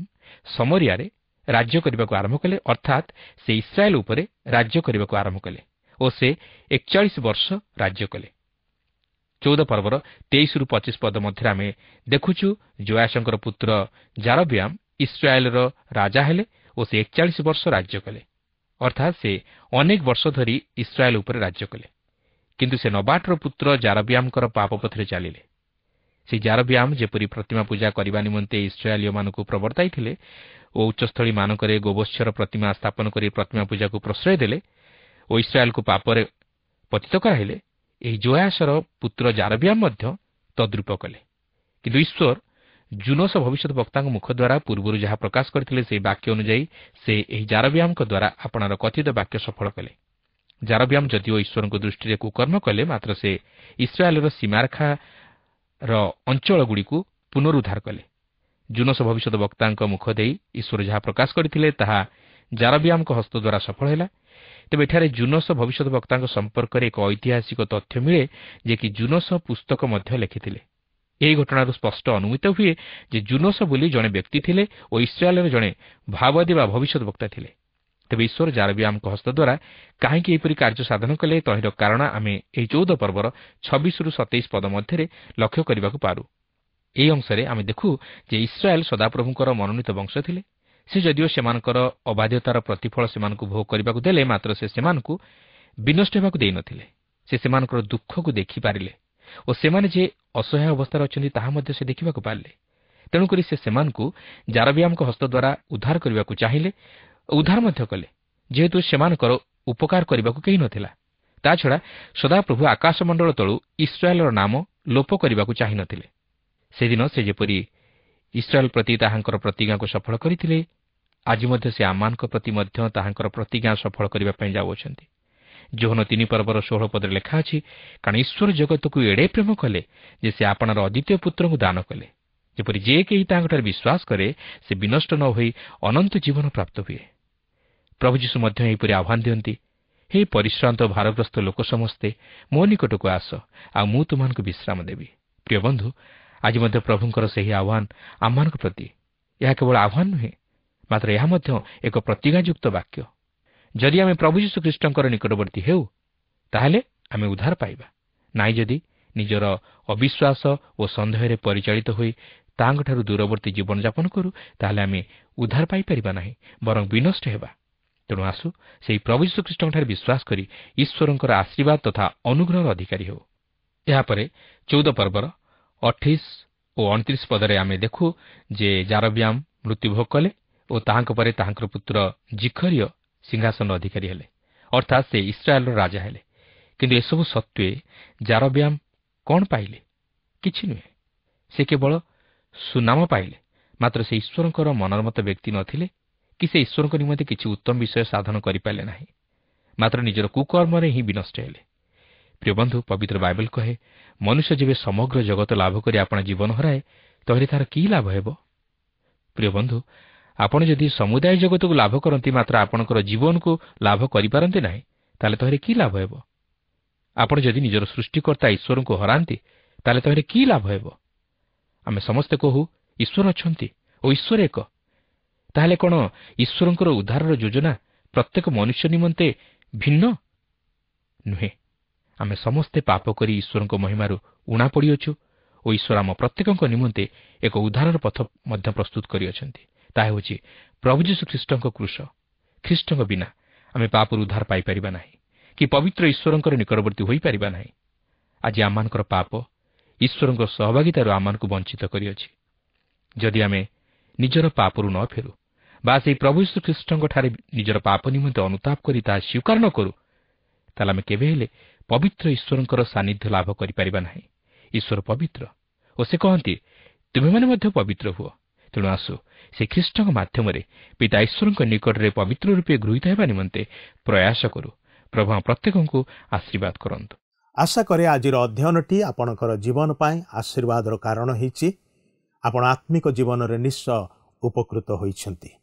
ସମରିଆରେ ରାଜ୍ୟ କରିବାକୁ ଆରମ୍ଭ କଲେ, ଅର୍ଥାତ୍ ସେ ଇସ୍ରାଏଲ ଉପରେ ରାଜ୍ୟ କରିବାକୁ ଆରମ୍ଭ କଲେ ଓ ସେ 41 ବର୍ଷ ରାଜ୍ୟ କଲେ। 14 ପର୍ବର 23-25 ପଦ ମଧ୍ୟରେ ଆମେ ଦେଖୁଛୁ ଜୋଆସଙ୍କର ପୁତ୍ର ଜାରବ୍ୟାମ ଇସ୍ରାଏଲର ରାଜା ହେଲେ ଓ ସେ 41 ବର୍ଷ ରାଜ୍ୟ କଲେ, ଅର୍ଥାତ୍ ସେ ଅନେକ ବର୍ଷ ଧରି ଇସ୍ରାଏଲ ଉପରେ ରାଜ୍ୟ କଲେ। କିନ୍ତୁ ସେ ନବାଟର ପୁତ୍ର ଜାରବ୍ୟାମଙ୍କର ପାପ ପଥରେ ଚାଲିଲେ। ସେହି ଜାରବ୍ୟାମ ଯେପରି ପ୍ରତିମା ପୂଜା କରିବା ନିମନ୍ତେ ଇସ୍ରାଏଲୀୟମାନଙ୍କୁ ପ୍ରବର୍ତ୍ତାଇଥିଲେ ଓ ଉଚ୍ଚସ୍ଥଳୀମାନଙ୍କରେ ଗୋବତ୍ସର ପ୍ରତିମା ସ୍ଥାପନ କରି ପ୍ରତିମା ପୂଜାକୁ ପ୍ରଶ୍ରୟ ଦେଲେ ଓ ଇସ୍ରାଏଲକୁ ପାପରେ ପତିତ କରାଇଲେ, ଏହି ଜୋଆସର ପୁତ୍ର ଜାରବ୍ୟାମ ମଧ୍ୟ ତଦ୍ରୂପ କଲେ। କିନ୍ତୁ ଈଶ୍ୱର ଜୁନୋସ ଭବିଷ୍ୟତ ବକ୍ତାଙ୍କ ମୁଖ ଦ୍ୱାରା ପୂର୍ବରୁ ଯାହା ପ୍ରକାଶ କରିଥିଲେ ସେହି ବାକ୍ୟ ଅନୁଯାୟୀ ସେ ଏହି ଜାରବ୍ୟାମଙ୍କ ଦ୍ୱାରା ଆପଣାର କଥିତ ବାକ୍ୟ ସଫଳ କଲେ। ଜାରବ୍ୟାମ ଯଦିଓ ଈଶ୍ୱରଙ୍କ ଦୃଷ୍ଟିରେ କୁକର୍ମ କଲେ, ମାତ୍ର ସେ ଇସ୍ରାଏଲର ସୀମାରେଖାର ଅଞ୍ଚଳଗୁଡ଼ିକୁ ପୁନରୁଦ୍ଧାର କଲେ। ଜୁନୋସ ଭବିଷ୍ୟତ ବକ୍ତାଙ୍କ ମୁଖ ଦେଇ ଈଶ୍ୱର ଯାହା ପ୍ରକାଶ କରିଥିଲେ ତାହା ଜାରବ୍ୟାମଙ୍କ ହସ୍ତ ଦ୍ୱାରା ସଫଳ ହେଲା। ତେବେ ଏଠାରେ ଜୁନୋସ ଭବିଷ୍ୟତ ବକ୍ତାଙ୍କ ସମ୍ପର୍କରେ ଏକ ଐତିହାସିକ ତଥ୍ୟ ମିଳେ, ଯେ କି ଜୁନୋସ ପୁସ୍ତକ ମଧ୍ୟ ଲେଖିଥିଲେ। ଏହି ଘଟଣାରୁ ସ୍ପଷ୍ଟ ଅନୁମିତ ହୁଏ ଯେ ଜୁନୋସ ବୋଲି ଜଣେ ବ୍ୟକ୍ତି ଥିଲେ ଓ ଇସ୍ରାଏଲର ଜଣେ ଭାବବାଦୀ ବା ଭବିଷ୍ୟତ ବକ୍ତା ଥିଲେ। ତେବେ ଈଶ୍ୱର ଜାରବ୍ୟାମଙ୍କ ହସ୍ତ ଦ୍ୱାରା କାହିଁକି ଏପରି କାର୍ଯ୍ୟ ସାଧନ କଲେ, ତହିଁର କାରଣ ଆମେ ଏହି 14 ପର୍ବର 26-27 ପଦ ମଧ୍ୟରେ ଲକ୍ଷ୍ୟ କରିବାକୁ ପାରୁ। ଏହି ଅଂଶରେ ଆମେ ଦେଖୁ ଯେ ଇସ୍ରାଏଲ ସଦାପ୍ରଭୁଙ୍କର ମନୋନୀତ ବଂଶ ଥିଲେ। ସେ ଯଦିଓ ସେମାନଙ୍କର ଅବାଧ୍ୟତାର ପ୍ରତିଫଳ ସେମାନଙ୍କୁ ଭୋଗ କରିବାକୁ ଦେଲେ, ମାତ୍ର ସେ ସେମାନଙ୍କୁ ବିନଷ୍ଟ ହେବାକୁ ଦେଇନଥିଲେ। ସେ ସେମାନଙ୍କର ଦୁଃଖକୁ ଦେଖିପାରିଲେ ଓ ସେମାନେ ଯେ ଅସହାୟ ଅବସ୍ଥାରେ ଅଛନ୍ତି ତାହା ମଧ୍ୟ ସେ ଦେଖିବାକୁ ପାରିଲେ। ତେଣୁକରି ସେ ସେମାନଙ୍କୁ ଜାରବ୍ୟାମଙ୍କ ହସ୍ତ ଦ୍ୱାରା ଉଦ୍ଧାର କରିବାକୁ ଚାହିଁଲେ ଓ ଉଦ୍ଧାର ମଧ୍ୟ କଲେ, ଯେହେତୁ ସେମାନଙ୍କର ଉପକାର କରିବାକୁ କେହି ନଥିଲା। ତାଛଡ଼ା ସଦାପ୍ରଭୁ ଆକାଶମଣ୍ଡଳ ତଳୁ ଇସ୍ରାଏଲର ନାମ ଲୋପ କରିବାକୁ ଚାହିଁନଥିଲେ। ସେଦିନ ସେ ଯେପରି ଇସ୍ରାଏଲ ପ୍ରତି ତାହାଙ୍କର ପ୍ରତିଜ୍ଞାକୁ ସଫଳ କରିଥିଲେ, ଆଜି ମଧ୍ୟ ସେ ଆମମାନଙ୍କ ପ୍ରତି ମଧ୍ୟ ତାହାଙ୍କର ପ୍ରତିଜ୍ଞା ସଫଳ କରିବା ପାଇଁ ଯାଉଅଛନ୍ତି। ଯୋହନ 3 ପର୍ବର 16 ପଦରେ ଲେଖା ଅଛି, କାରଣ ଈଶ୍ୱର ଜଗତକୁ ଏଡ଼େ ପ୍ରେମ କଲେ ଯେ ସେ ଆପଣାର ଅଦ୍ୱିତୀୟ ପୁତ୍ରଙ୍କୁ ଦାନ କଲେ, ଯେପରି ଯେ କେହି ତାହାଙ୍କଠାରେ ବିଶ୍ୱାସ କରେ ସେ ବିନଷ୍ଟ ନ ହୋଇ ଅନନ୍ତ ଜୀବନ ପ୍ରାପ୍ତ ହୁଏ। ପ୍ରଭୁ ଯୀଶୁ ମଧ୍ୟ ଏହିପରି ଆହ୍ୱାନ ଦିଅନ୍ତି, ହେ ପରିଶ୍ରାନ୍ତ ଭାରଗ୍ରସ୍ତ ଲୋକ ସମସ୍ତେ ମୋ ନିକଟକୁ ଆସ, ଆଉ ମୁଁ ତୁମମାନଙ୍କୁ ବିଶ୍ରାମ ଦେବି। ପ୍ରିୟ ବନ୍ଧୁ, ଆଜି ମଧ୍ୟ ପ୍ରଭୁଙ୍କର ସେହି ଆହ୍ୱାନ ଆମମାନଙ୍କ ପ୍ରତି। ଏହା କେବଳ ଆହ୍ୱାନ ନୁହେଁ, ମାତ୍ର ଏହା ମଧ୍ୟ ଏକ ପ୍ରତିଜ୍ଞାଯୁକ୍ତ ବାକ୍ୟ। ଯଦି ଆମେ ପ୍ରଭୁ ଯୀଶୁଖ୍ରୀଷ୍ଟଙ୍କର ନିକଟବର୍ତ୍ତୀ ହେଉ, ତାହେଲେ ଆମେ ଉଦ୍ଧାର ପାଇବା। ନାହିଁ ଯଦି ନିଜର ଅବିଶ୍ୱାସ ଓ ସନ୍ଦେହରେ ପରିଚାଳିତ ହୋଇ ତାହାଙ୍କଠାରୁ ଦୂରବର୍ତ୍ତୀ ଜୀବନଯାପନ କରୁ, ତାହେଲେ ଆମେ ଉଦ୍ଧାର ପାଇପାରିବା ନାହିଁ, ବରଂ ବିନଷ୍ଟ ହେବା। ତେଣୁ ଆସୁ ସେହି ପ୍ରଭୁ ଯୀଶୁଖ୍ରୀଷ୍ଟଙ୍କଠାରେ ବିଶ୍ୱାସ କରି ଈଶ୍ୱରଙ୍କର ଆଶୀର୍ବାଦ ତଥା ଅନୁଗ୍ରହର ଅଧିକାରୀ ହେଉ। ଏହାପରେ 14 ପର୍ବର 28 ଓ 29 ପଦରେ ଆମେ ଦେଖୁ ଯେ ଜାରବ୍ୟାମ ମୃତ୍ୟୁଭୋଗ କଲେ ଓ ତାହାଙ୍କ ପରେ ତାହାଙ୍କର ପୁତ୍ର ଜିଖରିୟ ସିଂହାସନର ଅଧିକାରୀ ହେଲେ, ଅର୍ଥାତ୍ ସେ ଇସ୍ରାଏଲର ରାଜା ହେଲେ। କିନ୍ତୁ ଏସବୁ ସତ୍ତ୍ୱେ ଜାରବ୍ୟାମ କ'ଣ ପାଇଲେ? କିଛି ନୁହେଁ। ସେ କେବଳ ସୁନାମ ପାଇଲେ, ମାତ୍ର ସେ ଈଶ୍ୱରଙ୍କର ମନୋରମତ ବ୍ୟକ୍ତି ନଥିଲେ कि से ईश्वर निमंते किसी उत्तम विषय साधन करें ना, मात्र निजर कुकर्म ही विनष्ट हेले। प्रिय बंधु, पवित्र बाइबल कहे मनुष्य जेबे समग्र जगत लाभ कर आपण जीवन हराए तहले तार कि लाभ हेब। प्रिय बंधु, आपण जदि समुदाय जगत को लाभ करती मात्र आपणकर जीवन को लाभ करें ना, ताले तहरे कि लाभ हेब। आपण जदि निजर सृष्टिकर्ता ईश्वर को हरांती ताले तहरे कि लाभ हेब। आमे समस्ते कहू ईश्वर अछंती और ईश्वर एक, ताहले कोन ईश्वरंकर उद्धारर योजना प्रत्येक मनुष्य निमंते भिन्न नुहे। आमे समस्ते पाप करी ईश्वर महिमारू उणा पड़िअछु और ईश्वर आम प्रत्येक निमंते एक उद्धारर पथ मध्य प्रस्तुत करिअछंती। ताहा होछि प्रभु यीशु ख्रीष्टଙ୍କ क्रूस। ख्रीष्टଙ୍କ बिना आमे पापर उद्धार पाई परिबा नाही कि पवित्र ईश्वरंकर निकटवर्ती होई परिबा नाही। आज आमानकर पाप ईश्वरंकर सहभागितार आमानकु वंचित करिअछि। जदि आमे निजर पापरू न फेरु बा सेई प्रभु यीशु ख्रीष्टଙ୍କ ठारे निजर पाप निमंते अनुताप करी ता स्वीकार न करू, ताले आमे केबे हेले पवित्र ईश्वरंकर सान्निध्य लाभ करि परिबा नाही। ईश्वर पवित्र और से कहती तुमे माने मध्य पवित्र हुओ। तेणु आसु से ख्रीष्टଙ୍କ माध्यमरे पिता ईश्वरଙ୍କ निकटरे पवित्र रूपे गृहीत हेबा निमंते प्रयास करू। प्रभु प्रत्येकଙ୍କୁ आशीर्वाद करंतु। आशा करे आजिर अध्ययनटी आपणकर जीवन पाए आशीर्वादर कारण होईछि। आपण आत्मिक जीवन रे निश्चय उपकृत होईछंती।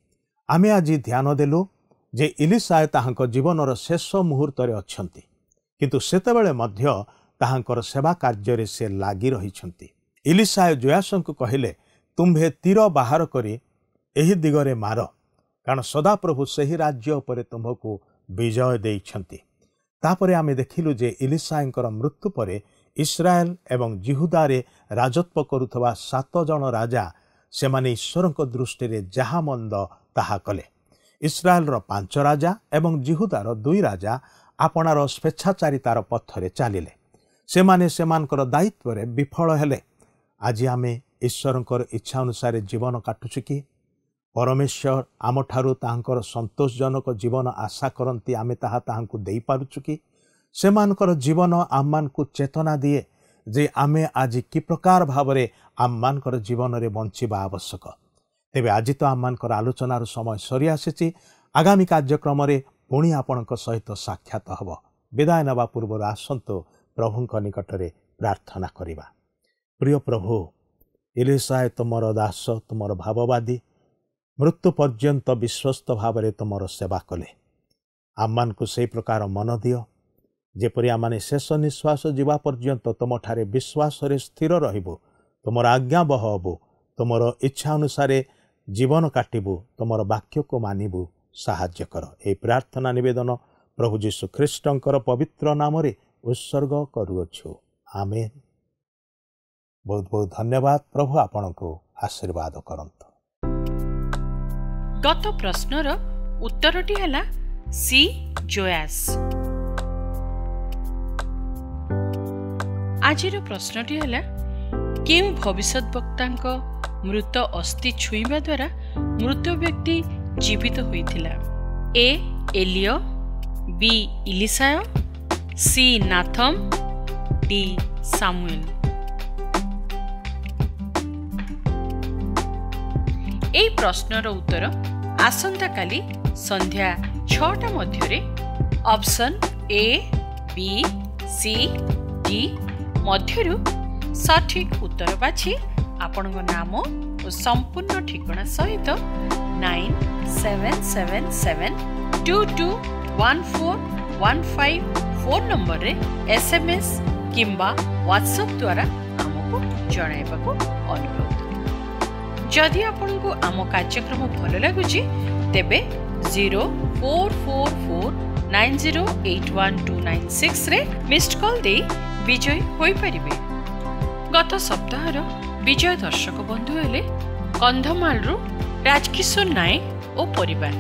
आमे आज ध्यान देलु जे इलिशा ताहांक जीवनर शेष मुहूर्त रे अछंती, किंतु सेतेबेले मध्य ताहांकर सेवा कार्य से लागी रहिछंती। इलिशा जोयासंक कहिले तुम्भे तीर बाहर करी एही दिगरे मार, कारण सदाप्रभु सही राज्य उपरे तुम्हकु विजय देइछंती। तापरे आमे देखिलु जे इलिशांकर मृत्यु परे इस्राएल एवं जिहुदारे राजत्व करुथवा 7 जन राजा सेमाने ईश्वरଙ୍କ दृष्टि जहा मंद ताहा कले। इस्राएलर 5 राजा एवं जिहुदार 2 राजा आपणार स्वेच्छाचारितार पथरे चलिले। सेमाने सेमानकर दायित्व रे विफल हेले। आज आमे ईश्वरंकर इच्छा अनुसार जीवन काटुछु कि परमेश्वर आमठारु ताहांकर संतोषजनक जीवन आशा करंती आमे ताहा ताहांकु देई पारुछु कि सेमानकर जीवन आम्मानकु चेतना दिए जे आमे आज कि प्रकार भावरे आम्मानकर जीवन रे बंचिबा आवश्यक। तेबे आज तो आम्मानकर आलोचनार समय सरी आसीछि। आगामी कार्यक्रम रे पुणी आपणक सहित साक्षात हब। विदाय नवा पूर्व आसंतो प्रभुंक निकटरे प्रार्थना करिबा। प्रिय प्रभु, इलिशा तुमर दास तुमर भाववादी मृत्यु पर्यंत विश्वस्त भावरे तुमर सेवा कले। आम्मान को से प्रकार मन दियो जेपरि आमाने शेष निश्वास जीवा पर्यंत तुम ठारे विश्वास रे स्थिर रहिबो, तुमर आज्ञा बहबो, तुमर इच्छा अनुसार जीवन काटिबो, तुमर वाक्य को मानिबो। साहाय्य कर। ए प्रार्थना निवेदन प्रभु यीशु ख्रीष्टंकर पवित्र नाम रे उत्सर्ग करूछु। आमेन। बहुत बहुत धन्यवाद। प्रभु आपनको आशीर्वाद करंतु। गत प्रश्नर उत्तरटी हला सी जोयास। आजिर प्रश्नटी हला केउ भविष्यत वक्तांक मृत अस्थि छुईबा द्वारा मृत व्यक्ति जीवित होइथिला? A Elijah, B Elisha, C Nathan, D Samuel. ए प्रश्नर उत्तर आसंता काली संध्या 6टा मध्यरे option A, B, C, D मध्यरु सठिक उत्तर बाछि आपनक नाम और संपूर्ण ठिकाना सहित 9777221415 फोन नंबर रे एसएमएस किंबा व्हाट्सएप द्वारा हमको जणाइबाको अनुरोध। जदि आपनको आम कार्यक्रम भल लगुची तेबे 044490812996 रे मिस्ड कॉल दे विजय होई परिबे। गत सप्ताहर विजय दर्शक बंधु हेले कंधमाल राजकिशोर नायक और परिवार।